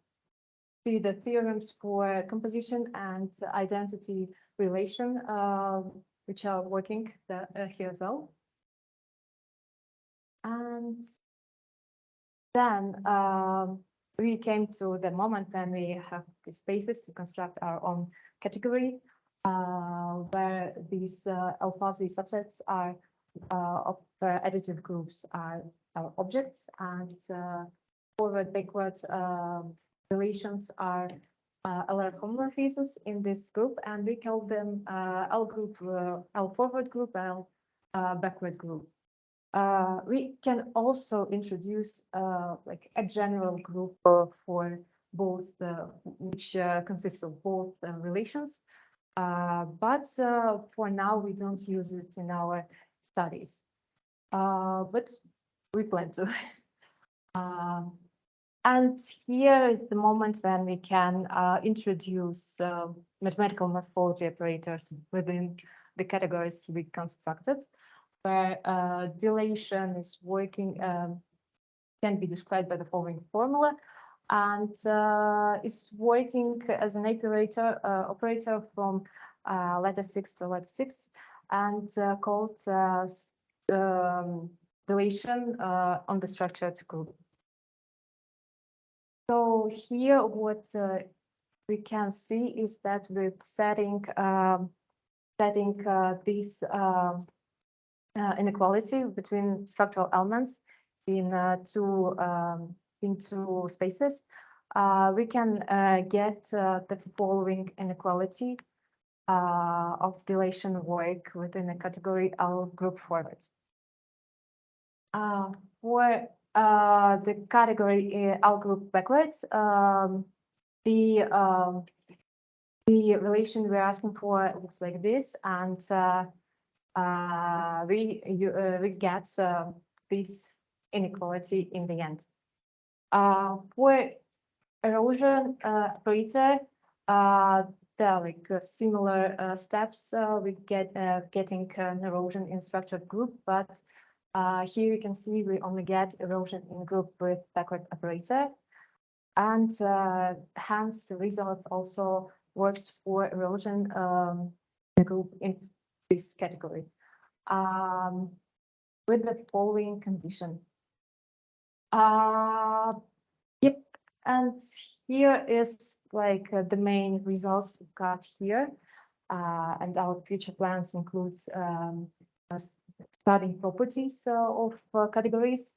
see the theorems for composition and identity relation, which are working here as well. And then we came to the moment when we have the spaces to construct our own category, where these L-fuzzy subsets are of additive groups are our objects, and forward-backward relations are LR homomorphisms in this group, and we call them L group, L forward group, L backward group. We can also introduce like a general group for both which consists of both relations, but for now we don't use it in our studies, but we plan to. And here is the moment when we can introduce mathematical morphology operators within the categories we constructed, where dilation is working, can be described by the following formula, and is working as an operator from lattice 6 to lattice 6, and called dilation on the structured group. So here what we can see is that with setting this inequality between structural elements in two spaces, we can get the following inequality of dilation work within a category L group forward. For the category L group backwards, the relation we're asking for looks like this, and we get this inequality in the end. For erosion operator, there are like similar steps. We getting an erosion in structured group, but here you can see we only get erosion in group with backward operator, and hence the result also works for erosion in a group in this category with the following condition. Yep, and here is like the main results we got here, and our future plans includes studying properties of categories.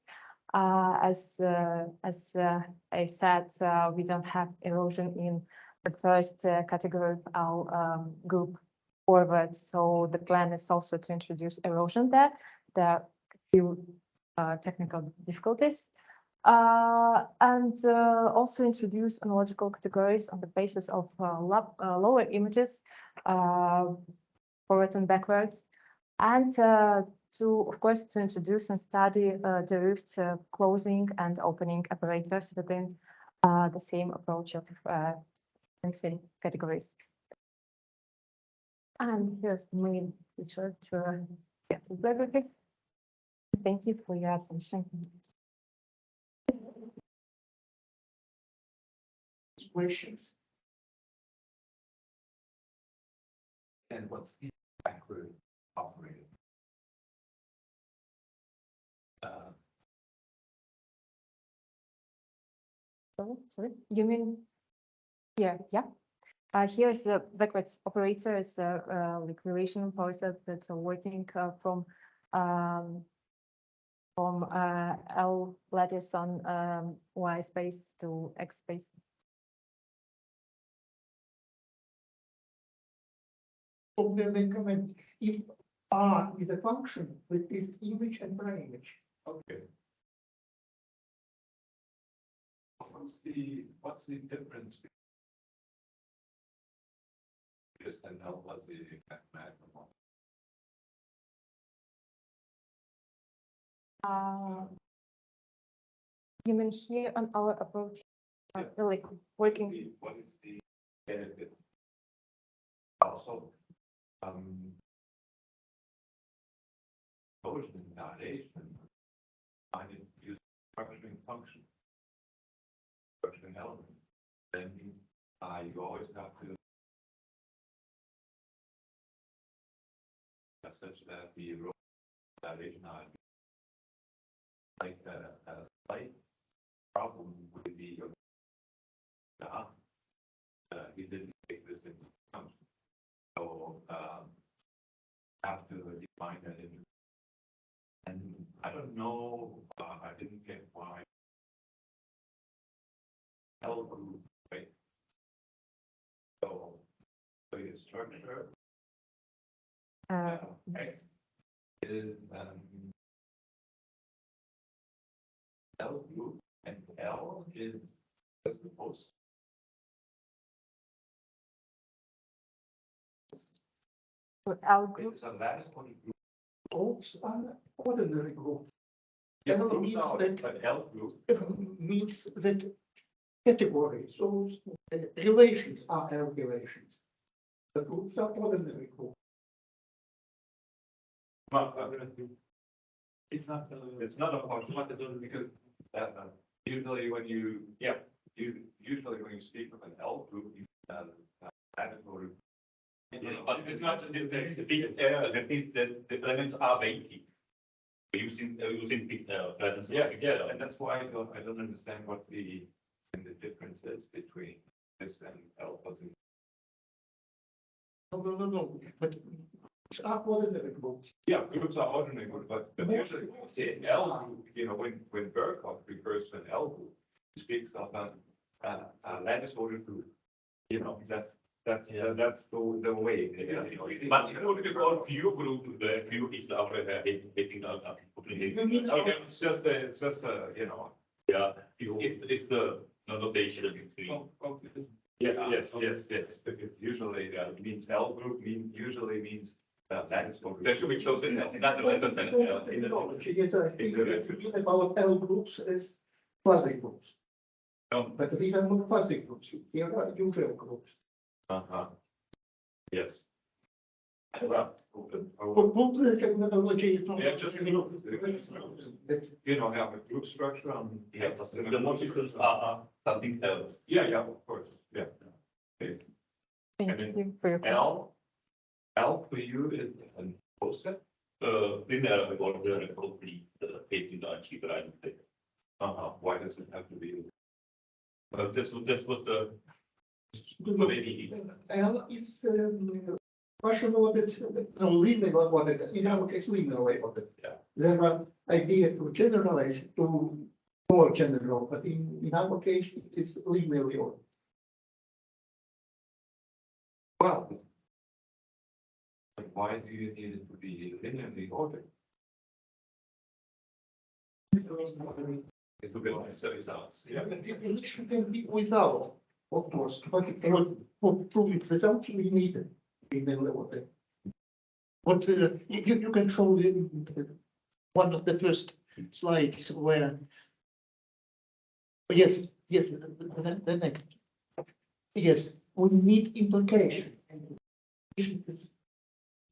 As I said, we don't have erosion in the first category of our group forward, so the plan is also to introduce erosion there. There are a few technical difficulties. And also introduce analogical categories on the basis of lower images, forwards and backwards, and of course, to introduce and study derived closing and opening operators within the same approach of mixing categories. And here's the main feature to get the bibliography. Thank you for your attention. Questions? And what's the backward operator? Sorry, you mean here? Yeah. Here's the backwards operator is like relation process that's working from L lattice on Y space to X space. So then they comment if R is a function with its image and image. Okay. What's the difference between this and L fuzzy mathematical? You mean here on our approach, Yeah. like working? What is the benefit? Also, Gaussian validation, I need to use structuring function, structuring element. Then you always have to such that the row validation like a slight problem with the he didn't take this into account. So have to define that in. And I don't know, I didn't get why L group, right? So your structure X is L group, and L is just the post. For L group. It's a lattice point group. Groups are ordinary groups. Yeah, L groups means are, that- but L group, Means that categories, so relations are L relations. The groups are ordinary groups. well, it's not a function, because usually when you, usually when you speak of an L group, you lattice order. But it's not, the elements are weighty. Using big patterns. Yes, and that's why I don't understand what the difference is between this and L fuzzy. No, but groups are ordinary groups. Yeah, groups are ordinary, but usually say L group, when Burkhoff refers to an L group, he speaks of a lattice order group. That's the way. But if you call Q group, the Q is our hating Okay, it's just Yeah, it's the notation. Yes. Because usually it means L group usually means lattice order. That should be chosen, not the letter than Yes, about L groups as quasi groups. But these are not quasi groups, they are usual groups. Yes. For group terminology is not. Yeah, just have a group structure on. Yeah, the multiples are something else. Yeah, of course, yeah. Okay. Thank And then you for your comment. L for you is an offset. Linear order probably the painting on cheaper I think. Why does it have to be? This was the maybe L is partial ordered, no, linear ordered, in our case, linear ordered. Yeah. There are ideas to generalize to more general, but in our case, it is linearly ordered. Well. But why do you need it to be linearly ordered? It will be nice results. Yeah. It should be without, of course, but for proving results, we need it. We know what it. But you can show one of the first slides where. Yes, the next. Yes, we need implication.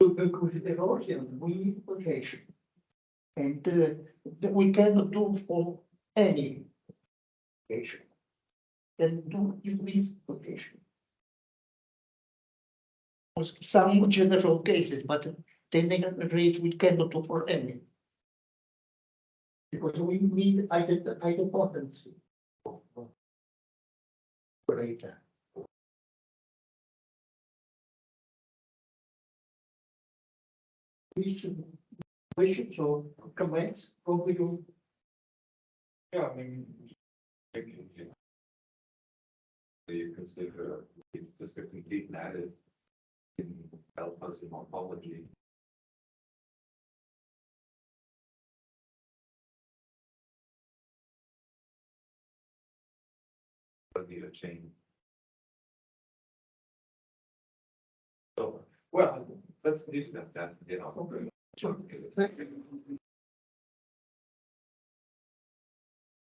To with erosion, we need implication. And that we cannot do for any application. Can do in this application. For some general cases, but the negative rate we cannot do for any. Because we need idempotency. Operator. These questions or comments, probably you. Yeah, I mean. Thinking, you know, you consider just a complete narrative in fuzzy morphology. But need a change. So, well, let's discuss that, you know.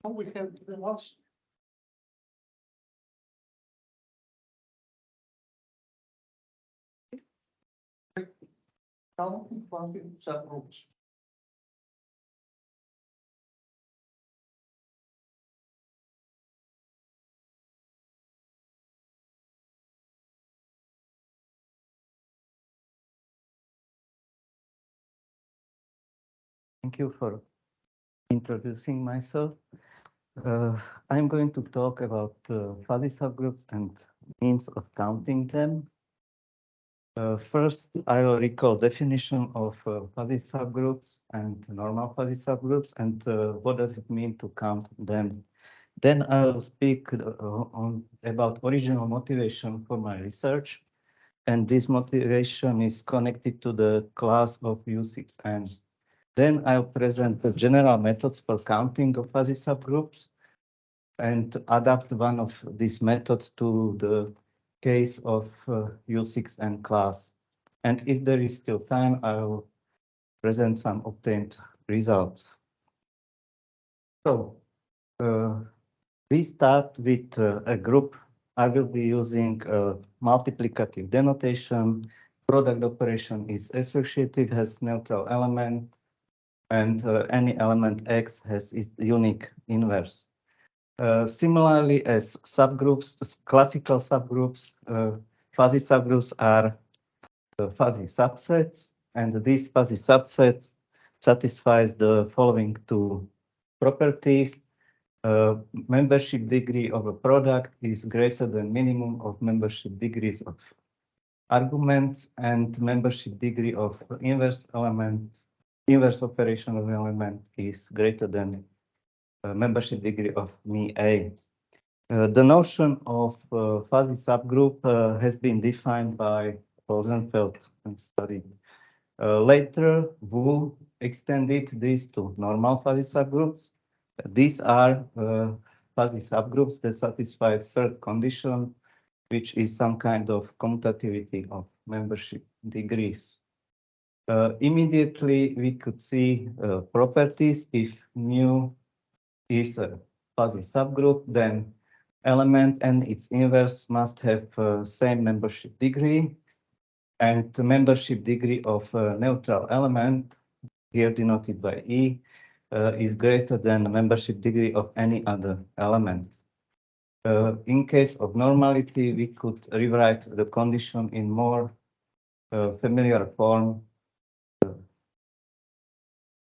Now we have the last. Counting funding subgroups. Thank you for introducing myself. I'm going to talk about fuzzy subgroups and means of counting them. First, I will recall definition of fuzzy subgroups and normal fuzzy subgroups and what does it mean to count them. Then I will speak about original motivation for my research. And this motivation is connected to the class of U6N. Then I'll present the general methods for counting of fuzzy subgroups and adapt one of these methods to the case of U6N class. And if there is still time, I'll present some obtained results. So we start with a group. I will be using a multiplicative denotation. Product operation is associative, has neutral element, and any element X has its unique inverse. Similarly, as subgroups, as classical subgroups, fuzzy subgroups are fuzzy subsets, and this fuzzy subset satisfies the following two properties. Membership degree of a product is greater than minimum of membership degrees of arguments, and membership degree of inverse operation of element is greater than membership degree of me A. The notion of fuzzy subgroup has been defined by Rosenfeld and studied. Later, Wu extended this to normal fuzzy subgroups. These are fuzzy subgroups that satisfy third condition, which is some kind of commutativity of membership degrees. Immediately, we could see properties. If mu is a fuzzy subgroup, then element and its inverse must have same membership degree, and the membership degree of a neutral element, here denoted by E, is greater than the membership degree of any other element. In case of normality, we could rewrite the condition in more familiar form,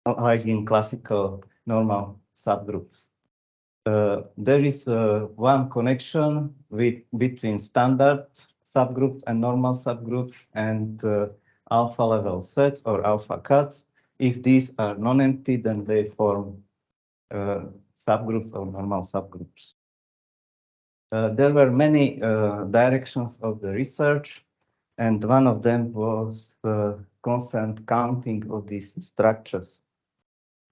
like in classical normal subgroups. There is one connection between standard subgroups and normal subgroups and alpha level sets or alpha cuts. If these are non-empty, then they form subgroups or normal subgroups. There were many directions of the research, and one of them was constant counting of these structures.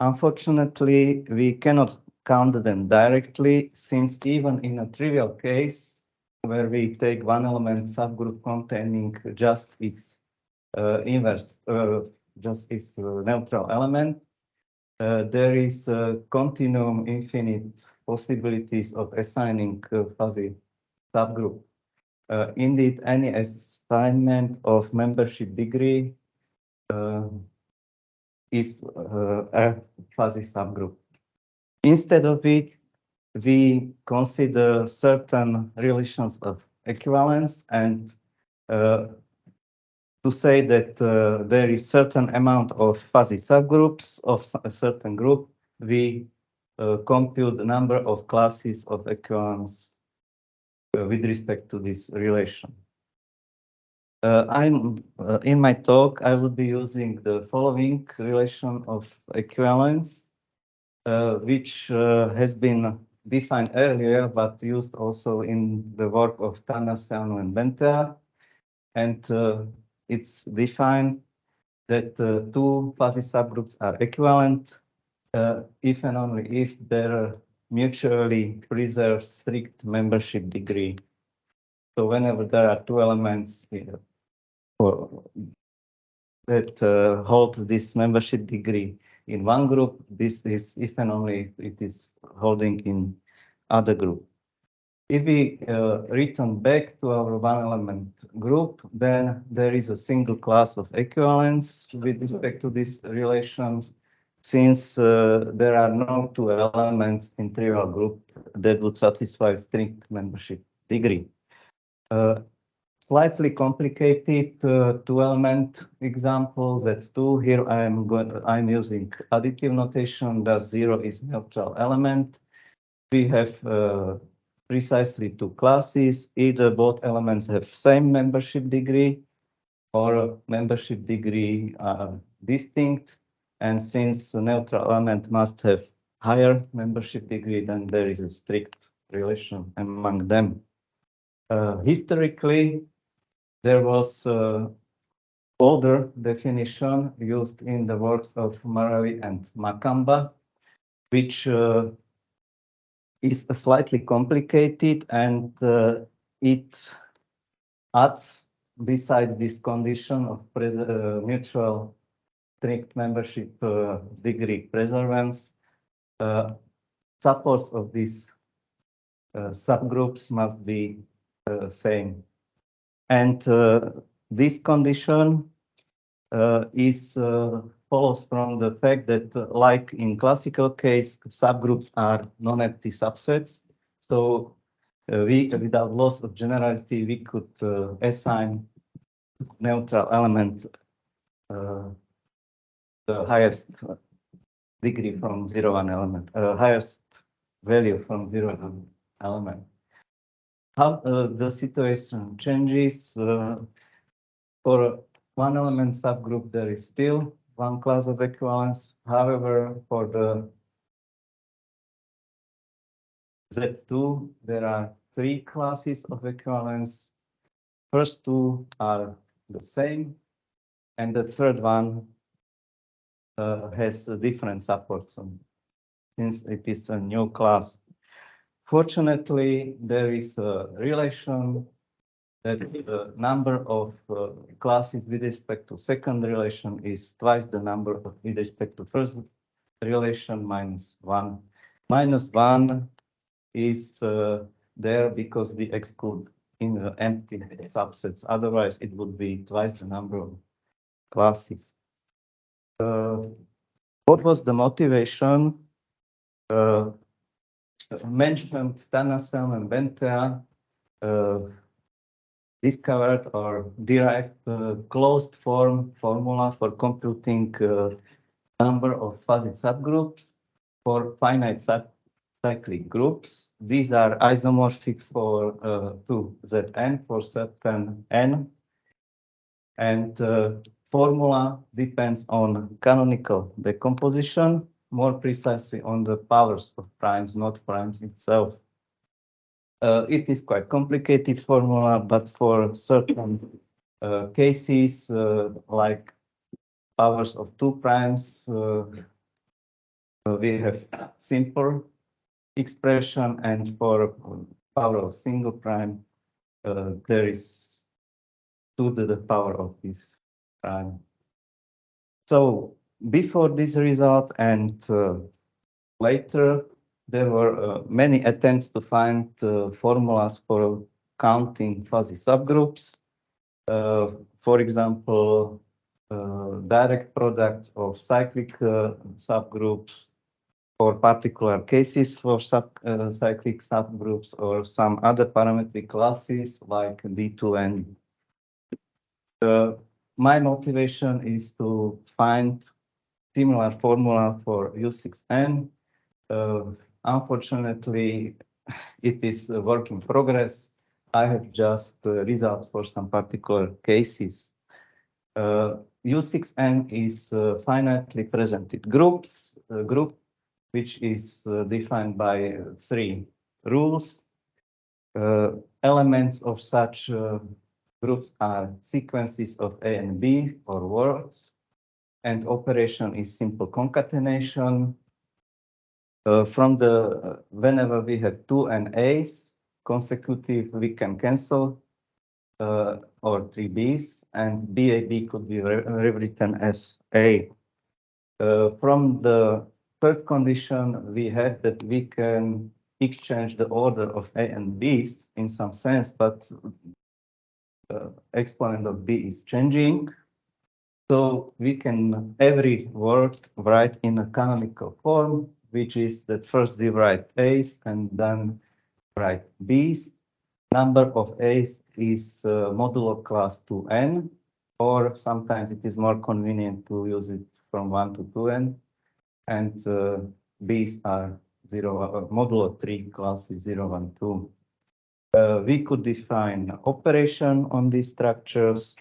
Unfortunately, we cannot count them directly, since even in a trivial case where we take one element subgroup containing just its inverse, just its neutral element, there is a continuum infinite possibilities of assigning fuzzy subgroup. Indeed, any assignment of membership degree is a fuzzy subgroup. Instead of it, we consider certain relations of equivalence, and to say that there is certain amount of fuzzy subgroups of a certain group, we compute the number of classes of equivalence with respect to this relation. In my talk, I will be using the following relation of equivalence, which has been defined earlier, but used also in the work of Tanasiano and Bentea. And it's defined that two fuzzy subgroups are equivalent if and only if there mutually preserve strict membership degree. So whenever there are two elements that hold this membership degree in one group, this is if and only if it is holding in other group. If we return back to our one element group, then there is a single class of equivalence with respect to these relations, since there are no two elements in trivial group that would satisfy strict membership degree. Slightly complicated two-element example. That's two. Here I'm using additive notation. Thus, 0 is neutral element. We have precisely two classes. Either both elements have same membership degree, or membership degree are distinct. And since the neutral element must have higher membership degree, then there is a strict relation among them. Historically, there was older definition used in the works of Maravi and Makamba, which is slightly complicated, and it adds, besides this condition of mutual strict membership degree preservance, supports of these subgroups must be same. And this condition follows from the fact that, like in classical case, subgroups are non-empty subsets. So without loss of generality, we could assign neutral element the highest degree from 0 1 element, highest value from 0 1 element. How the situation changes for one element subgroup, there is still one class of equivalence. However, for the Z2, there are three classes of equivalence. First two are the same, and the third one has a different support, since it is a new class. Fortunately, there is a relation that the number of classes with respect to second relation is twice the number of with respect to first relation minus 1. Minus 1 is there because we exclude in empty subsets. Otherwise, it would be twice the number of classes. What was the motivation? Mentioned Tanasel and Bentea discovered or derived a closed form formula for computing number of fuzzy subgroups for finite cyclic groups. These are isomorphic for to Zn for certain n, and formula depends on canonical decomposition, more precisely on the powers of primes, not primes itself. It is quite complicated formula, but for certain cases, like powers of 2 primes, we have simple expression, and for power of single prime, there is 2 to the power of this prime. So before this result and later, there were many attempts to find formulas for counting fuzzy subgroups. For example, direct products of cyclic subgroups for particular cases for cyclic subgroups or some other parametric classes like D2N. My motivation is to find similar formula for U6N. Unfortunately, it is a work in progress. I have just results for some particular cases. U6N is finitely presented group, which is defined by 3 rules. Elements of such groups are sequences of A and B or words, and operation is simple concatenation. From the whenever we have 2 and A's consecutive, we can cancel or 3 B's, and BAB could be rewritten as A. From the third condition, we had that we can exchange the order of A and B's in some sense, but exponent of B is changing. So we can every word write in a canonical form, which is that first we write A's and then write B's. Number of A's is modulo class 2n, or sometimes it is more convenient to use it from 1 to 2n. And B's are 0, modulo 3 classes 0, 1, 2. We could define operation on these structures.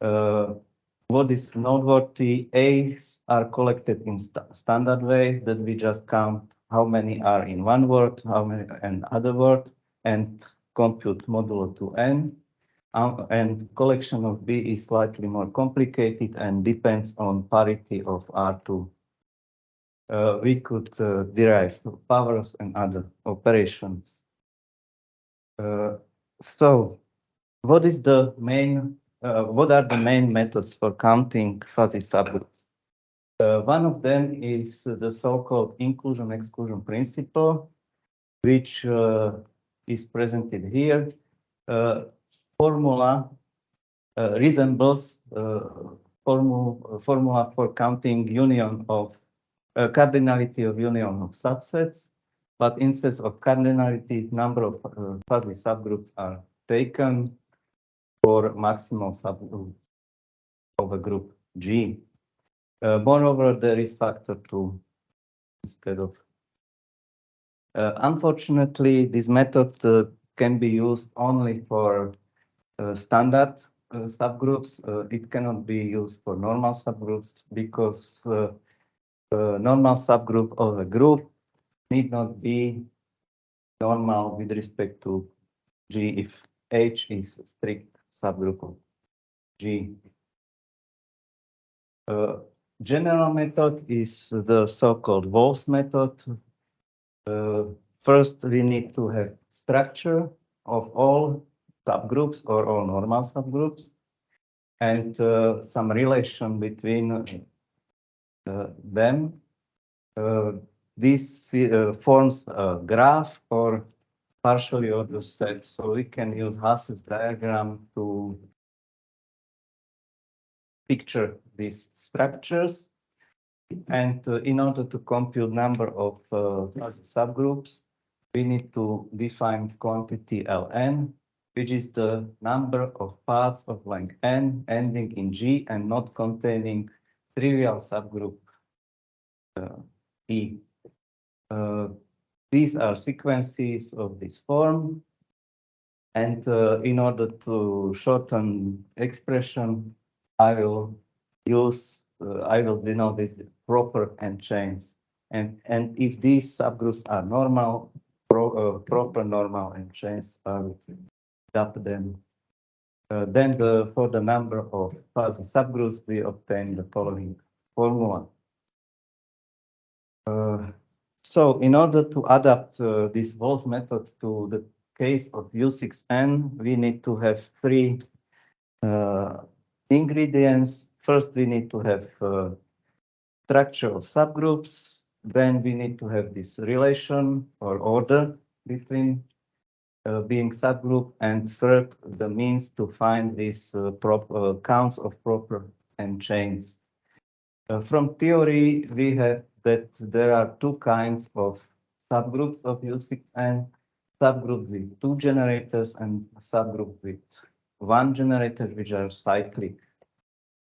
What is noteworthy, A's are collected in standard way that we just count how many are in one word, how many in other word, and compute modulo 2n. And collection of B is slightly more complicated and depends on parity of R2. We could derive powers and other operations. So what is the main what are the main methods for counting fuzzy subgroups? One of them is the so-called inclusion-exclusion principle, which is presented here. Formula resembles formula for counting union of cardinality of union of subsets, but instead of cardinality, number of fuzzy subgroups are taken for maximal subgroup of a group G. Moreover, there is factor 2 instead of. Unfortunately, this method can be used only for standard subgroups. It cannot be used for normal subgroups because normal subgroup of a group need not be normal with respect to G if H is a strict subgroup of G. General method is the so-called Wolf's method. First, we need to have structure of all subgroups or all normal subgroups and some relation between them. This forms a graph or partially ordered set. So we can use Haas's diagram to picture these structures. And in order to compute number of subgroups, we need to define quantity Ln, which is the number of paths of length n ending in G and not containing trivial subgroup E. These are sequences of this form. And in order to shorten expression, I will denote it proper n chains. And if these subgroups are normal, proper normal n chains, I will dump them. Then for the number of fuzzy subgroups, we obtain the following formula. So in order to adapt this Wolf method to the case of U6N, we need to have three ingredients. First, we need to have structure of subgroups. Then we need to have this relation or order between being subgroup. And third, the means to find these counts of proper n chains. From theory, we have that there are two kinds of subgroups of U6N, subgroup with two generators and subgroup with one generator, which are cyclic.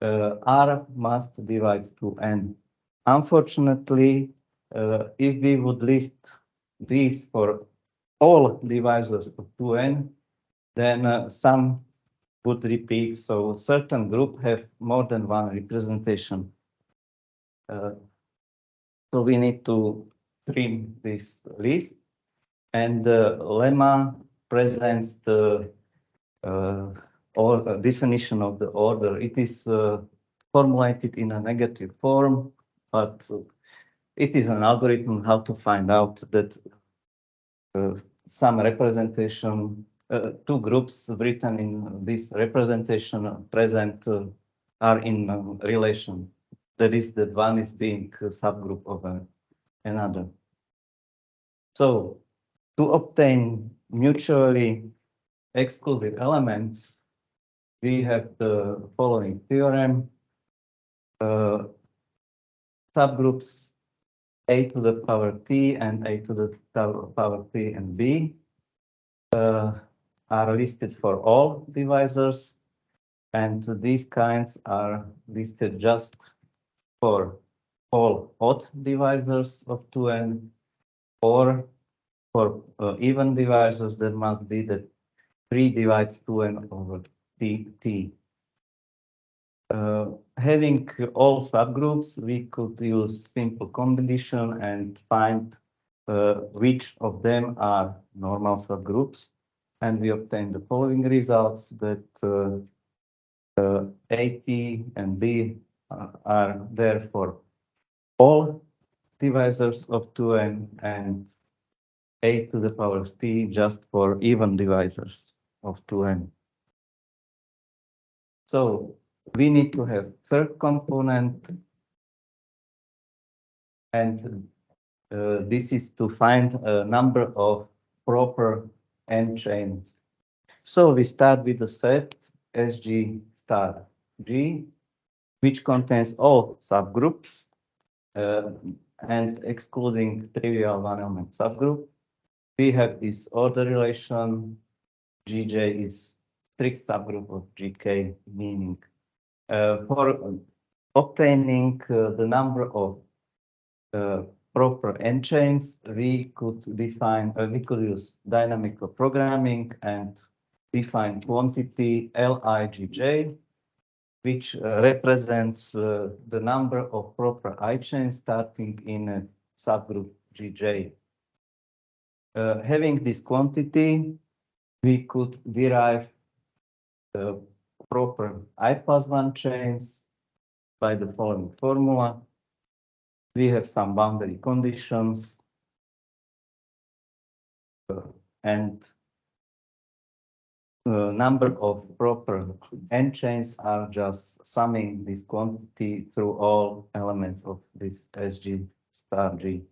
R must divide to N. Unfortunately, if we would list these for all divisors of 2N, then some would repeat. So certain group have more than one representation. So we need to trim this list, and the lemma presents the definition of the order. It is formulated in a negative form, but it is an algorithm how to find out that some representation, two groups written in this representation present are in relation. That is, that one is being a subgroup of another. So to obtain mutually exclusive elements, we have the following theorem. Subgroups a to the power t and a to the power t and b are listed for all divisors, and these kinds are listed just for all odd divisors of 2n, or for even divisors there must be that 3 divides 2n over t. Having all subgroups, we could use simple combination and find which of them are normal subgroups. And we obtain the following results, that A, T, and B are there for all divisors of 2n, and A to the power of T just for even divisors of 2n. So we need to have third component, and this is to find a number of proper n chains. So we start with the set SG star G, which contains all subgroups and excluding trivial one element subgroup. We have this order relation. Gj is strict subgroup of Gk, meaning for obtaining the number of proper n chains, we could use dynamical programming and define quantity Lijj, which represents the number of proper I chains starting in a subgroup Gj. Having this quantity, we could derive the proper I plus 1 chains by the following formula. We have some boundary conditions, and number of proper n chains are just summing this quantity through all elements of this SG star G.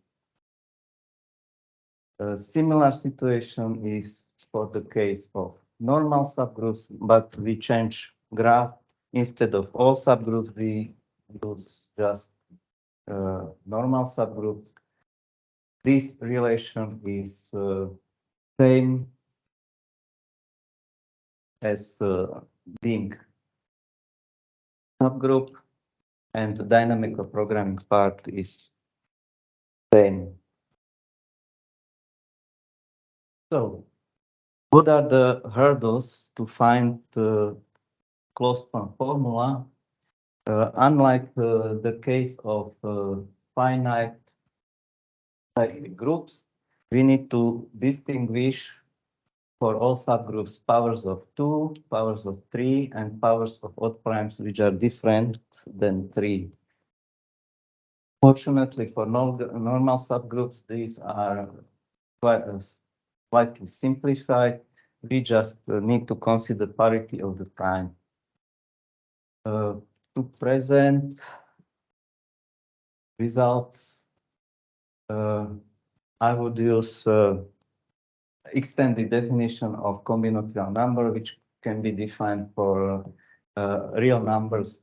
A similar situation is for the case of normal subgroups, but we change graph. Instead of all subgroups, we use just normal subgroups. This relation is same as being subgroup, and the dynamical programming part is same. So what are the hurdles to find the closed form formula? Unlike the case of finite cyclic groups, we need to distinguish for all subgroups powers of 2, powers of 3, and powers of odd primes which are different than 3. Fortunately for normal subgroups, these are slightly simplified. We just need to consider parity of the prime. To present results, I would use extended definition of combinatorial number, which can be defined for real numbers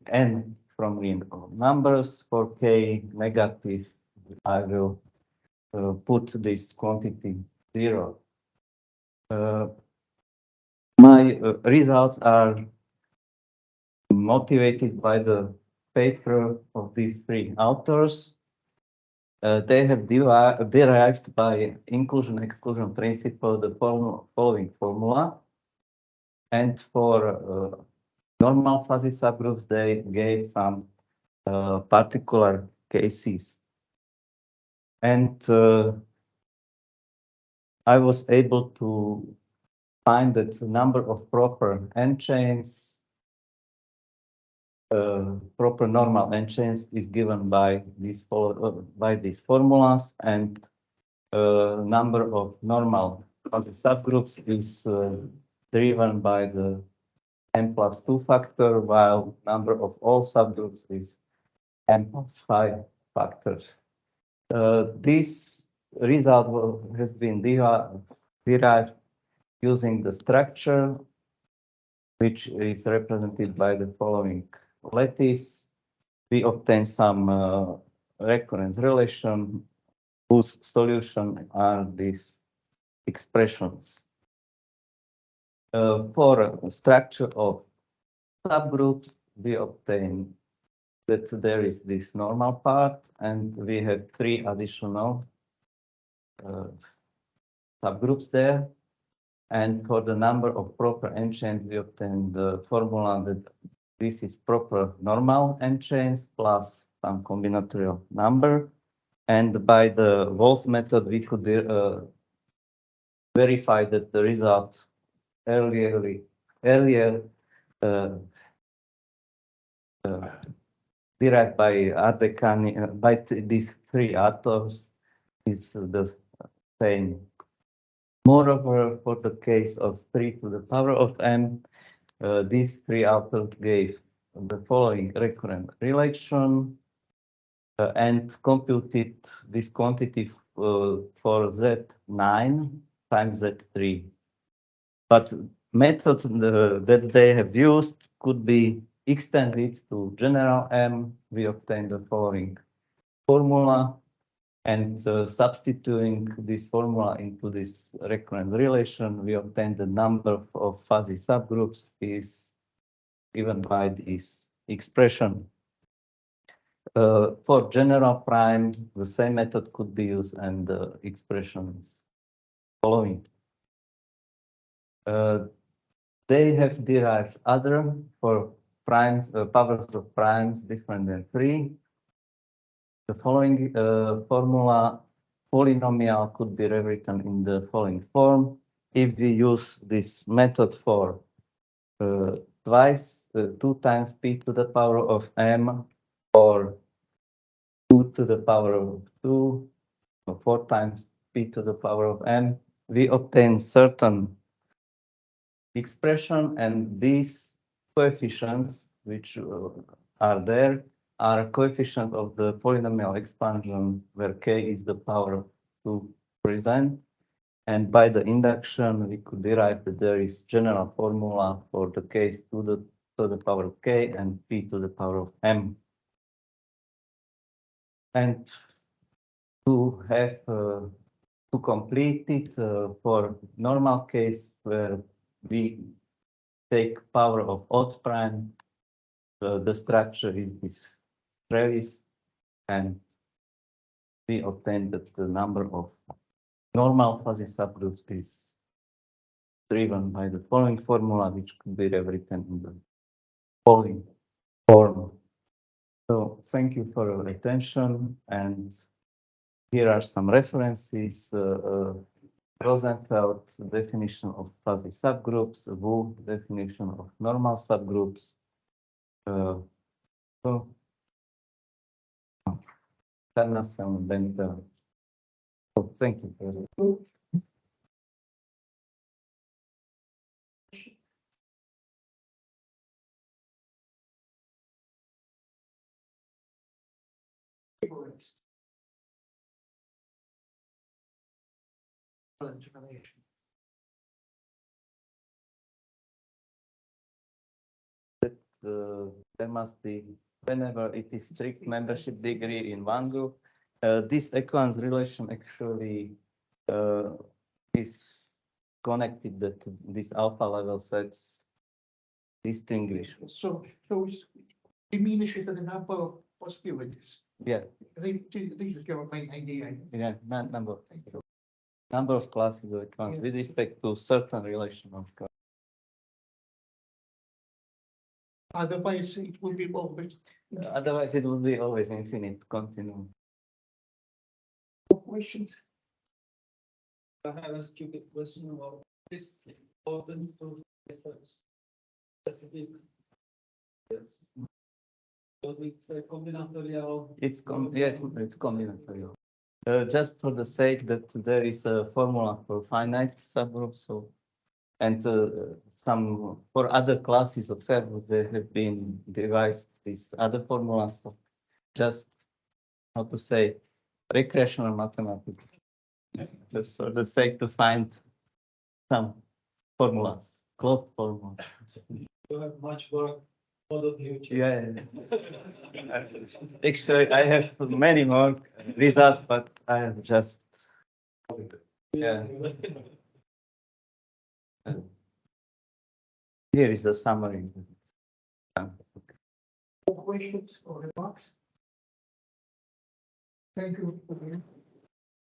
n from real numbers. For k negative, I will put this quantity 0. My results are motivated by the paper of these three authors. They have derived by inclusion-exclusion principle the following formula. And for normal fuzzy subgroups, they gave some particular cases. And I was able to find that the number of proper n-chains, proper normal n-chains is given by these formulas, and number of normal subgroups is driven by the n+2 factor, while number of all subgroups is n+5 factors. This result has been derived using the structure, which is represented by the following lattice. We obtain some recurrence relation whose solution are these expressions. For a structure of subgroups, we obtain that there is this normal part, and we have three additional subgroups there. And for the number of proper n-chains, we obtain the formula that this is proper normal n-chains plus some combinatorial number. And by the Walls method, we could verify that the results earlier derived by Ardekani, by these three authors is the same. Moreover, for the case of 3 to the power of m, these three authors gave the following recurrent relation and computed this quantity for Z9 times Z3. But methods that they have used could be extended to general M. We obtain the following formula, and substituting this formula into this recurrent relation, we obtain the number of fuzzy subgroups is given by this expression. For general prime, the same method could be used, and the expression is following. They have derived other for primes, powers of primes different than 3. The following formula, polynomial, could be rewritten in the following form. If we use this method for twice, 2 times p to the power of m, or 2 to the power of 2, or 4 times p to the power of m, we obtain certain expression, and these coefficients, which are there, are coefficient of the polynomial expansion, where k is the power of 2 present. And by the induction, we could derive that there is general formula for the case to the power of k and p to the power of m. And to have to complete it for normal case where we take power of odd prime, the structure is this trellis, and we obtain that the number of normal fuzzy subgroups is driven by the following formula, which could be rewritten in the following form. So thank you for your attention, and here are some references. Rosenfeld's definition of fuzzy subgroups, Wu definition of normal subgroups. So encarnação dentro. Oh, thank you for that. There must be, whenever it is strict membership degree in one group, this equans relation actually is connected that this alpha level sets distinguish. So it diminishes the number of possibilities. Yeah, This is your main idea. yeah, number of classes of equans with respect to certain relation of class. Otherwise, it will be always. Otherwise, it would be always infinite continuum. Questions? I have a stupid question about this open to specific. Yes. So it's a combinatorial. It's combinatorial. Just for the sake that there is a formula for finite subgroups, so and some for other classes of subgroups there have been devised these other formulas. So just how to say recreational mathematics, just for the sake to find some formulas, closed formulas. You have much work. Yeah. Actually, I have many more results, but I have just, yeah. Here is a summary. Questions or remarks? Thank you.